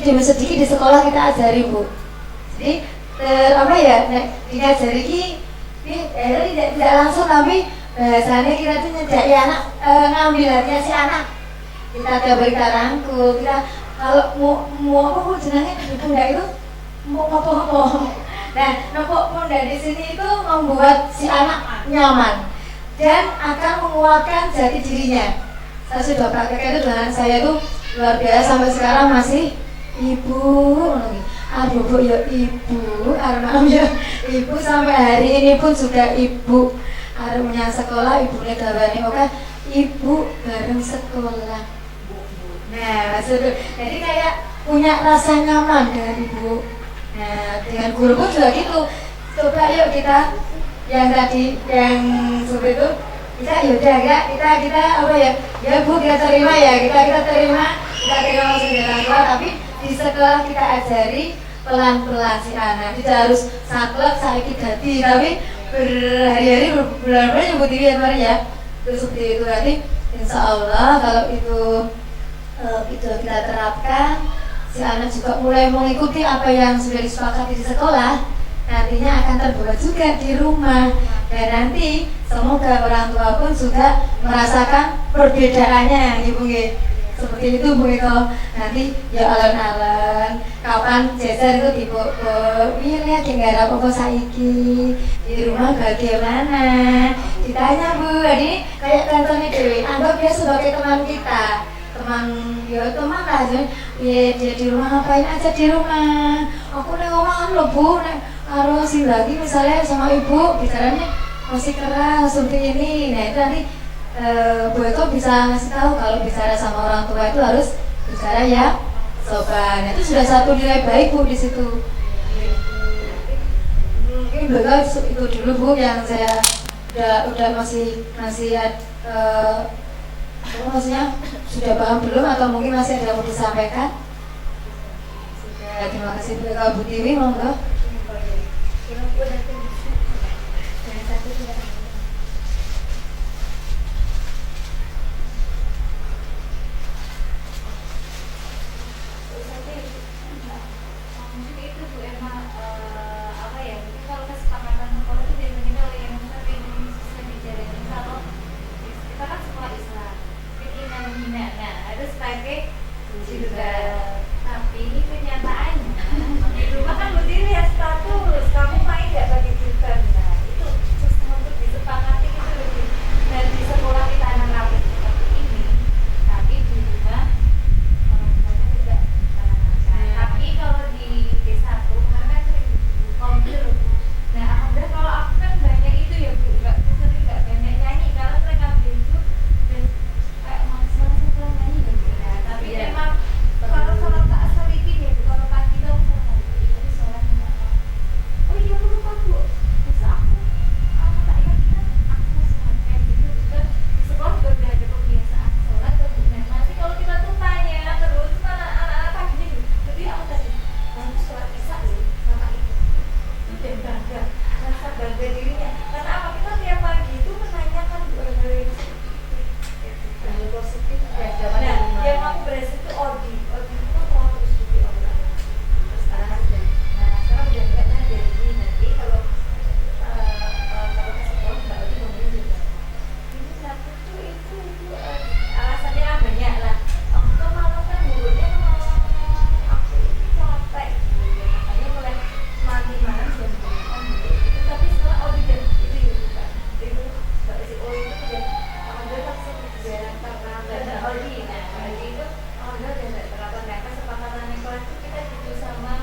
demi sedikit di sekolah kita ajari Bu. Jadi diajari tidak langsung, tapi bahasanya kita tuh nyedaki anak, ngambil hatinya si anak. Kita ada berita rangkul, kita kalau mau apa jenangnya di pundak itu mau apa. Nah, nopok pundak di sini itu membuat si anak nyaman dan akan menguatkan jati dirinya. Saya sudah praktekkan itu dengan saya itu luar biasa, sampai sekarang masih ibu lagi. Aduh Bu ya ibu, armam ya ibu, sampai hari ini pun juga ibu. Arumnya sekolah ibunya gawani, oke ibu bareng sekolah. Nah, jadi kayak punya rasa nyaman dengan ibu. Nah, dengan guru pun juga gitu. Coba yuk kita yang tadi yang seperti itu, kita yaudah enggak, kita apa ya? Ya Bu, kita terima ya, kita terima langsung di sekolah, tapi di sekolah kita ajari pelan-pelan si anak. Tidak harus saklek sakit hati, tapi berhari-hari bulan-bulan nyebut diri ya Mari ya. Terus seperti itu nanti insya Allah kalau itu kita terapkan, si anak juga mulai mengikuti apa yang sudah disepakati di sekolah, nantinya akan terbawa juga di rumah. Dan nanti semoga orang tua pun juga merasakan perbedaannya Ibu nggih. Seperti itu Bu Eko. Nanti ya alon-alon kapan jajan itu dipok-pok, iya lagi nggak ada apa-apa saiki di rumah bagaimana, ditanya Bu. Jadi kayak contohnya Dewi, anggap dia sebagai teman kita. teman aja ya di rumah ngapain aja di rumah. Aku nih ngomong loh Bu, nih harus lagi misalnya sama ibu bicaranya masih keras seperti ini. Nah itu nanti Bu Eko bisa ngasih tahu kalau bicara sama orang tua itu harus bicara ya sopan. Itu sudah satu nilai baik Bu di situ. Mungkin Bu Eko itu dulu Bu yang saya udah masih maksudnya sudah paham belum atau mungkin masih ada yang mau disampaikan? Sudah, terima kasih Bu Eko. Bu Tiwi monggo. Tapi kenyataannya di rumah kan berdiri ya status kamu main nggak pakai filter. Nah itu sistem untuk disepakati itu lebih. Dan di sekolah kita anak-anak seperti ini, tapi di rumah orang tuanya tidak menanamkan. Tapi kalau di D1 kemarin kan sering komputer. Nah alhamdulillah kalau aku kan banyak itu ya Bu, nggak banyak nyanyi karena mereka itu kayak masalah nyanyi ya Bu. Nah, tapi memang kalau tak asal ini ya, kalau pagi dong sama tapi soalnya oh iya aku lupa Bu, bisa aku tak ingat aku mau sholat kayak gitu juga di sekolah juga udah ada kebiasaan sholat tuh Bu. Nah nanti kalau kita tuh tanya terus anak-anak paginya gitu, jadi aku tadi aku sholat isya loh sama itu dan bangga, rasa bangga dirinya karena apa kita tiap pagi itu menanyakan hal-hal yang positif ya. Nah yang aku berhasil itu Odi itu mau terus jadi orang terus sekarang udah enggak nah jadi nanti kalau ke sekolah Mbak Odi ngomongin juga ini satu tuh itu alasannya lah banyak lah. Aku tuh malam kan gurunya aku ini capek makanya mulai mati malam jam 9 gitu. Tapi setelah Odi dan itu ya bukan itu Mbak si Odi itu udah alhamdulillah langsung jarang karena Odi nah Odi itu alhamdulillah udah terapkan. Nah kesepakatan yang kelas itu kita gitu sama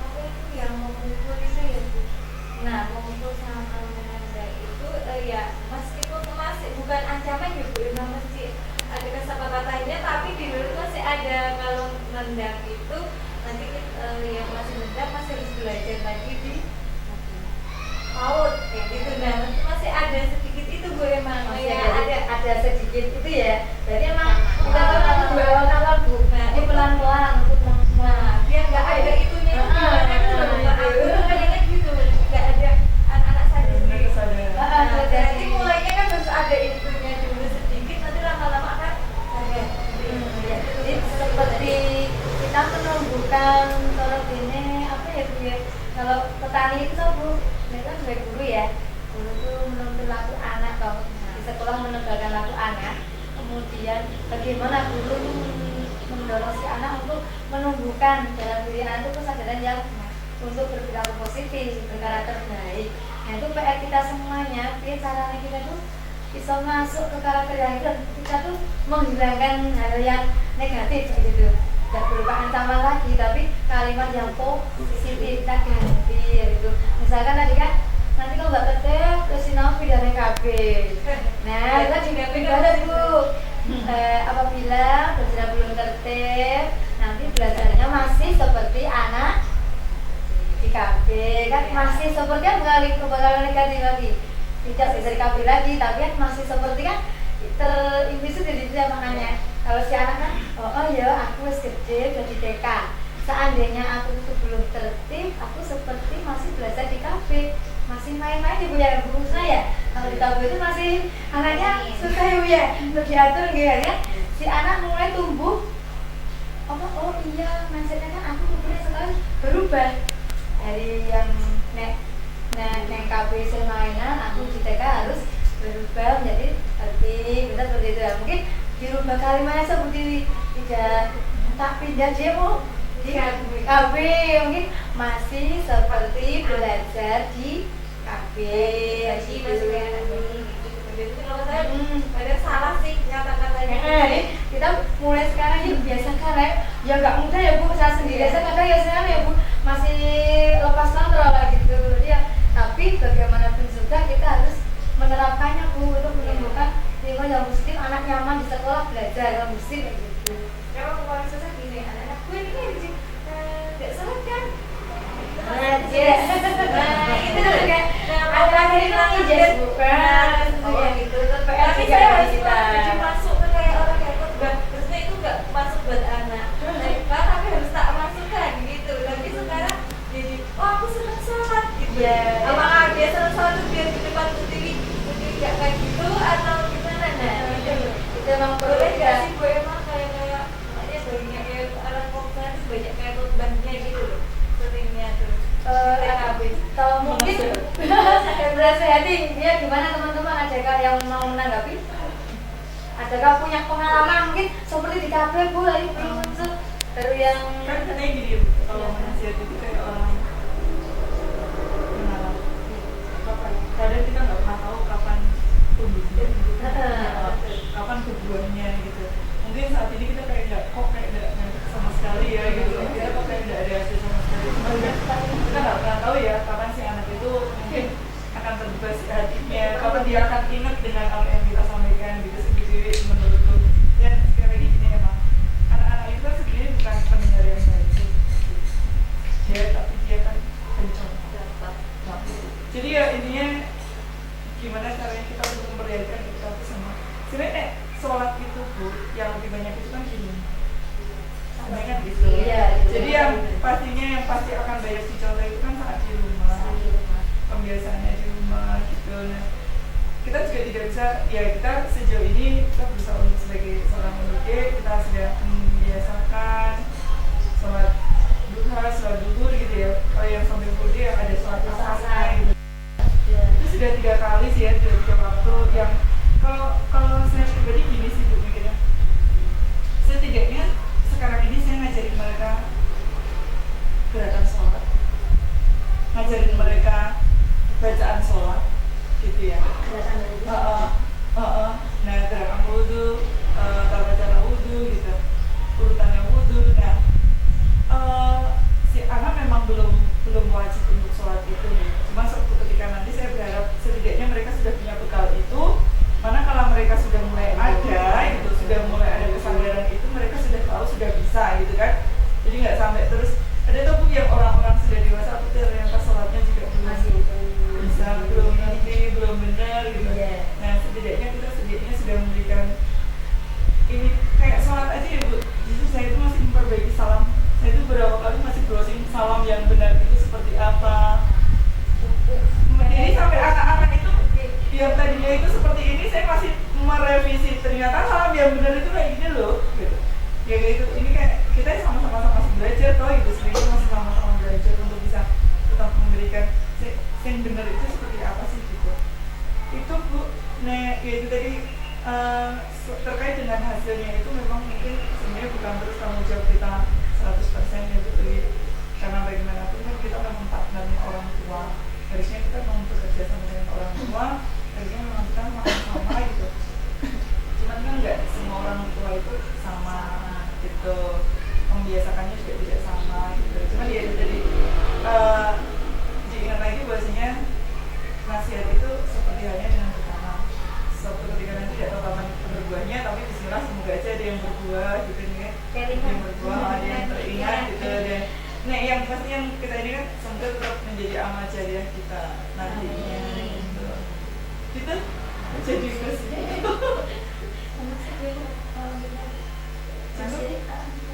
apa itu yang mengumpul itu ya Bu. Nah mengumpul sama menanda itu ya meskipun masih bukan ancaman ya Bu, memang mesti ada kesepakatannya tapi di luar masih ada kalau nendang itu nanti yang masih nendang masih harus belajar lagi di PAUD kayak gitu. Nah masih ada sedikit itu Bu emang ya ada sedikit itu ya. Berarti emang kita tuh nanti 2 awal Bu. Nah ini pelan-pelan untuk nah biar nggak ada itunya kayaknya gitu nggak ada anak-anak sadar sendiri. Jadi mulainya kan harus ada itunya dulu sedikit nanti lama-lama kan ada. Jadi seperti kita menumbuhkan kalau ini apa ya Bu ya, kalau petani itu Bu ini kan sebagai guru ya, guru itu menuntut laku anak toh. Di sekolah menebarkan laku anak, kemudian bagaimana guru itu mendorong si anak untuk menumbuhkan dalam diri anak itu kesadaran yang untuk berperilaku positif, berkarakter baik. Nah itu PR kita semuanya, biar caranya kita tuh bisa masuk ke karakter yang itu, kita tuh menghilangkan hal yang negatif gitu. Tidak berupa ancaman lagi, tapi kalimat yang positif kita ganti gitu. Misalkan tadi kan nanti kalau nggak tertib terus sinau pidana KB. Nah kita juga pindah Bu. Apabila belajar belum tertib, nanti belajarnya masih seperti anak di KB kan masih seperti kan mengalami kebakaran negatif lagi. Tidak bisa di KB lagi, tapi kan masih seperti kan terimpresi dari dia makanya. Kalau si anak kan, oh ya aku masih gede udah di TK. Seandainya aku itu belum tertib, aku seperti masih belajar di kafe, masih main-main ibu ya Bu saya. Kalau di kafe itu masih anaknya suka ya Bu ya, untuk diatur gitu ya. Si anak mulai tumbuh, oh iya mindsetnya kan aku umurnya sekarang berubah dari yang neng kafe semainan, aku di TK harus berubah menjadi tertib, benar seperti itu ya. Mungkin dirubah kalimatnya seperti tidak tak pindah dia mau di KB mungkin masih seperti belajar di KB gitu. Biasanya kalau saya kadang salah sih kata-katanya. Jadi kita mulai sekarang ya biasakan ya nggak mudah ya Bu, saya sendiri aja kadang ya saya ya Bu masih lepas kontrol lah gitu ya. Tapi bagaimanapun juga kita harus menerapkannya Bu untuk menemukan lingkungan yang positif, anak nyaman di sekolah belajar yang positif kayak gitu. Kalau kemarin saya gini, anak-anak gue ini nggak salah kan? Yes. Itu juga akhir-akhir ini lagi jadi bukan gitu. Tapi saya harus masuk ke kayak orang kayak khotbah. Terusnya itu nggak masuk buat anak. Tapi harus tak masukkan gitu. Tapi sekarang jadi, oh aku senang sholat gitu. Apakah dia senang sholat itu biar di depan putih nggak kayak gitu atau gimana? Nah itu emang boleh nggak sih Bu emang kayak makanya baginya kayak orang khotbah itu banyak kayak khotbahnya gitu loh. Seringnya tuh. Kalau mungkin berasa hati ya gimana teman-teman, adakah yang mau menanggapi? Adakah punya pengalaman mungkin seperti di kafe Bu lagi belum masuk baru yang kan katanya gini, kalau nasihat itu kayak orang mengalah kadang kita nggak pernah tahu kapan tumbuhnya kapan kebuahnya gitu. Mungkin saat ini kita kayak nggak sama sekali ya gitu, kita kok kayak nggak ada hasil sama sekali. Kita nggak pernah tahu ya kapan si anak itu mungkin akan terbuka si hatinya, kapan dia akan ingat dengan apa yang kita sampaikan gitu. Segitu menurutku. Dan sekali lagi gini emang anak-anak itu kan sebenarnya bukan pendengar yang baik ya, tapi dia kan pencontoh. Jadi ya intinya gimana caranya kita untuk memperlihatkan kita sama sebenarnya sholat itu Bu yang lebih banyak itu kan gini kan gitu. Jadi yang pasti akan banyak dicontoh itu kan saat di rumah, pembiasaannya di rumah gitu. Nah kita juga tidak bisa ya, kita sejauh ini kita berusaha untuk sebagai seorang murid kita sudah membiasakan sholat duha, sholat duhur gitu ya. Kalau yang sampai full day ada sholat asar gitu. Itu sudah 3 kali sih ya, sudah 3 waktu yang kalau saya pribadi gini sih Bu mikirnya, setidaknya sekarang ini saya ngajarin mereka gerakan sholat, ngajarin mereka bacaan sholat gitu ya. Nah gerakan wudhu, tata cara wudhu gitu, urutannya wudhu. Nah si anak memang belum wajib untuk sholat itu nih. Cuma suatu ketika nanti saya berharap setidaknya mereka sudah punya bekal itu. Mana kalau mereka sudah mulai ada gitu, sudah mulai ada kesadaran itu, mereka sudah tahu, sudah bisa gitu kan. Jadi nggak sampai terus ada tuh Bu yang orang-orang sudah dewasa tapi ternyata sholatnya juga belum bisa, belum ngerti, belum benar gitu. Nah setidaknya kita sudah memberikan ini kayak sholat aja ya Bu. Justru saya itu masih memperbaiki salam. Saya itu beberapa kali masih browsing salam yang benar itu seperti apa. Jadi sampai anak-anak itu yang tadinya itu seperti ini, saya masih merevisi. Ternyata salam yang benar itu kayak gini loh gitu. Ya kayak gitu. Ini kayak kita sama-sama masih belajar toh gitu. Sebenarnya masih sama-sama belajar untuk bisa tetap memberikan yang benar itu seperti apa sih gitu. Itu Bu, nah ya itu tadi terkait dengan hasilnya itu memang mungkin sebenarnya bukan terus tanggung jawab kita 100% ya Bu. Karena bagaimanapun kan kita memang partnernya orang tua. Harusnya kita mau bekerja sama dengan orang tua, harusnya memang kita sama gitu. Cuman kan nggak semua orang tua itu sama gitu, membiasakannya juga tidak sama gitu. Cuman ya jadi diingat lagi bahwasanya nasihat itu seperti halnya dengan bertanam. Suatu ketika nanti tidak tahu kapan berbuahnya, tapi bismillah semoga aja ada yang berbuah gitu nih kan. Yang berbuah, ada yang teringat gitu deh. Nah yang pasti yang kita ini kan semoga tetap menjadi amal jariah kita nantinya gitu. Kita jadi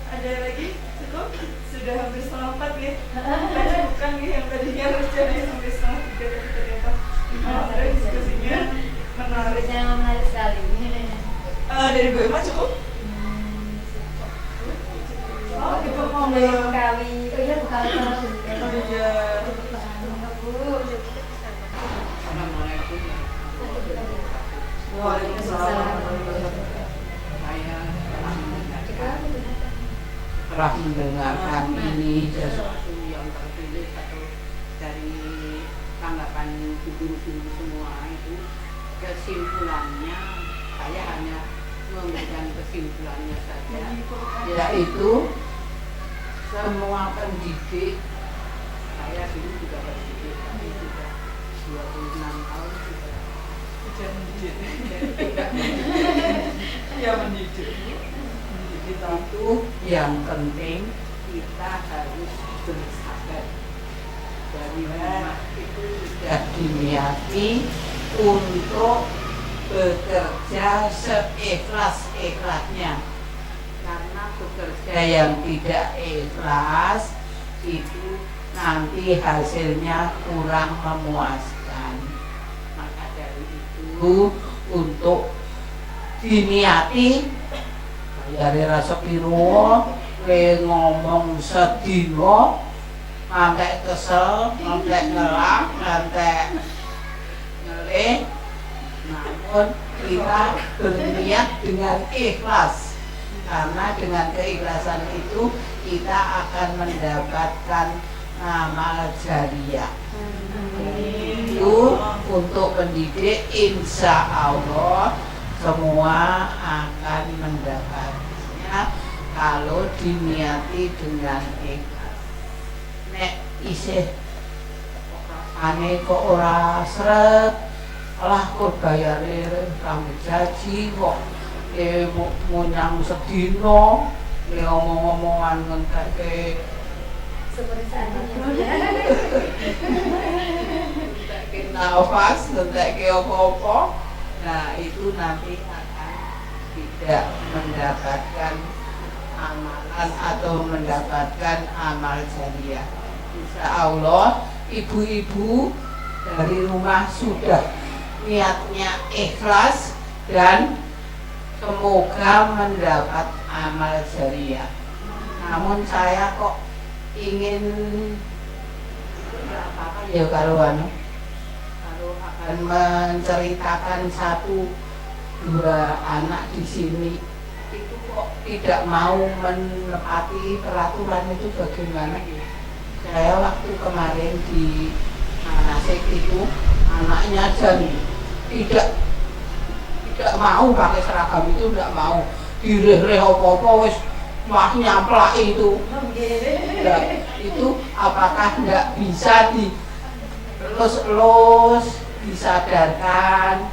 ada lagi cukup sudah hampir setengah 4 ya. Tadi bukan nih yang tadinya harus jadi sampai setengah 3 tapi ternyata ada diskusinya menarik sekali. Dari Bu Emma cukup? Oh, itu mau kali. Oh iya, bukan Iya. Assalamualaikum. Waalaikumsalam. Setelah mendengarkan ini sesuatu yang tertulis atau dari tanggapan guru-guru semua itu, kesimpulannya saya hanya memberikan kesimpulannya saja, yaitu semua pendidik, saya dulu juga pendidik tapi sudah 26 tahun sudah mendidik. tidak Ya mendidik. Kita itu yang penting kita harus bersabar dari rumah itu sudah diniati untuk bekerja seikhlas-ikhlasnya. karena bekerja Yang tidak ikhlas itu nanti hasilnya kurang memuaskan. maka dari itu Itu untuk diniati dari rasa piro ngomong sedino ngantek kesel, ngantek ngelak, ngantek ngelih, namun kita berniat dengan ikhlas, karena dengan keikhlasan itu kita akan mendapatkan amal jariah. Itu untuk pendidik, insya Allah semua akan mendapatnya kalau diniati dengan ikhlas. Nek isih ane kok ora sret, lah kok bayare rambut jaji kok munyang sedino, ngomong-ngomongan ngentekake Seperti saat ini. ngentekake nafas, ngentekake apa-apa. Nah, itu nanti akan tidak mendapatkan amalan atau mendapatkan amal jariah. Insya Allah ibu-ibu dari rumah sudah niatnya ikhlas dan semoga mendapat amal jariah. Namun saya kok ingin apa ya kalau akan menceritakan satu dua anak di sini itu kok tidak mau menepati peraturan itu bagaimana? Saya waktu kemarin di Manasik itu anaknya tidak mau pakai seragam itu, tidak mau direh-reh apa-apa wis wah nyamplak itu. Nah, itu apakah tidak bisa dilus-lus, disadarkan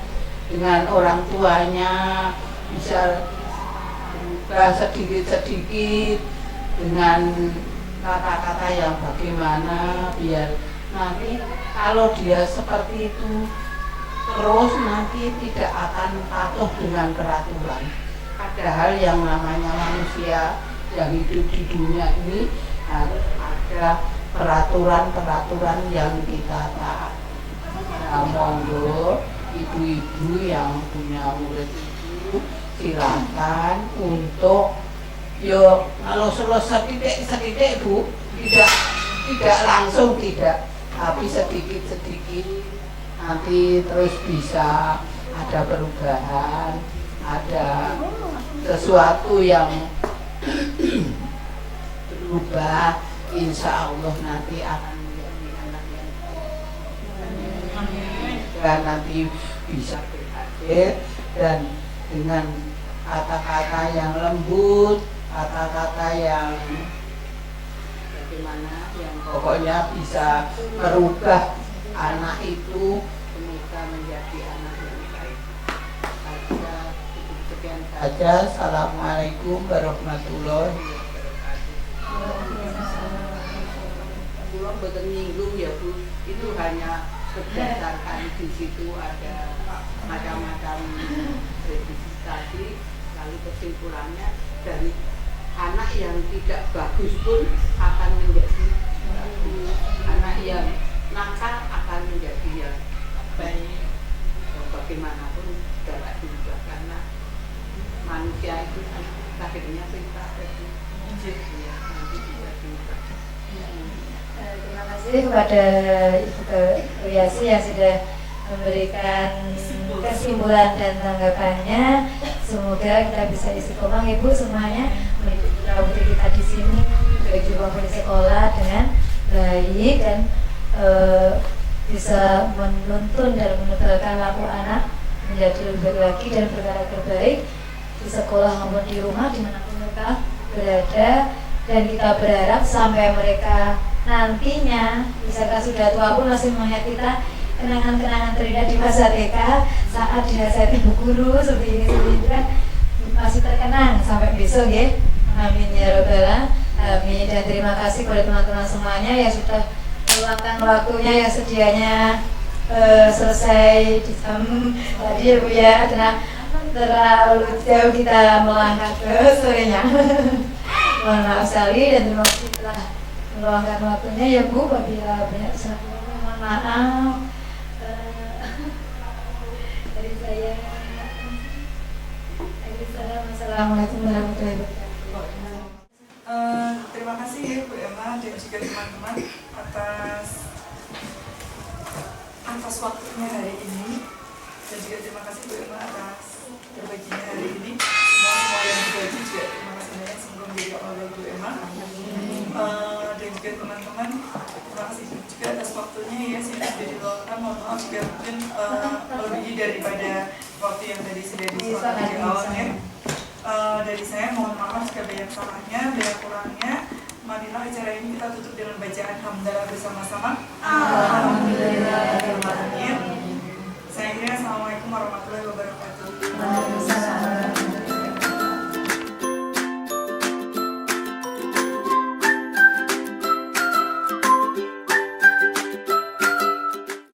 dengan orang tuanya, bisa berubah sedikit-sedikit dengan kata-kata yang bagaimana biar nanti kalau dia seperti itu terus nanti tidak akan patuh dengan peraturan. Padahal yang namanya manusia yang hidup di dunia ini harus ada peraturan-peraturan yang kita taat. Nah, monggo ibu-ibu yang punya murid itu silakan untuk yo kalau sedikit Bu, tidak langsung tidak, tapi sedikit nanti terus bisa ada perubahan, ada sesuatu yang berubah. Insya Allah nanti akan menjadi anak yang dan nanti bisa berhasil dan dengan kata-kata yang lembut, kata-kata yang bagaimana, yang pokoknya bisa merubah anak itu semoga menjadi anak yang baik. Sekian saja. Assalamualaikum warahmatullahi wabarakatuh. Pulang boten nyinggung ya Bu, itu hanya berdasarkan di situ ada macam-macam registrasi, lalu kesimpulannya dari anak yang tidak bagus pun akan menjadi bagus, anak yang nakal akan menjadi yang baik. Bagaimanapun dapat diubah karena manusia itu akhirnya cinta jadi ya, nanti bisa diubah. Terima kasih kepada Ibu Riasi yang sudah memberikan kesimpulan dan tanggapannya. Semoga kita bisa istiqomah Ibu semuanya mengikuti kita di sini juga di sekolah dengan baik dan bisa menuntun dan menebalkan laku anak menjadi lebih baik lagi dan berkarakter baik di sekolah maupun di rumah dimanapun mereka berada. Dan kita berharap sampai mereka nantinya misalkan sudah tua pun masih mengingat kita kenangan-kenangan terindah di masa TK saat dinasihati ibu guru seperti ini kan masih terkenang sampai besok ya. Amin ya robbal alamin. Dan terima kasih kepada teman-teman semuanya yang sudah meluangkan waktunya yang sedianya selesai di jam tadi ya Bu ya, karena terlalu jauh kita melangkah ke sorenya. Mohon maaf sekali dan terima kasih telah meluangkan waktunya ya Bu. Apabila banyak kesalahan mohon maaf. Dari saya. Assalamualaikum warahmatullahi wabarakatuh. Terima kasih ya Bu Emma dan juga teman-teman atas waktunya hari ini, dan juga terima kasih Bu Emma atas berbaginya hari ini. Semua yang berbagi juga terima kasih banyak, semoga menjadi oleh Bu Emma. Dan juga teman-teman terima kasih juga atas waktunya ya, sehingga sudah diluangkan. Mohon maaf jika mungkin melebihi daripada waktu yang tadi sudah disepakati di awalnya. Dari saya mohon maaf jika banyak salahnya, banyak kurangnya. Marilah acara ini kita tutup dengan bacaan hamdalah bersama-sama.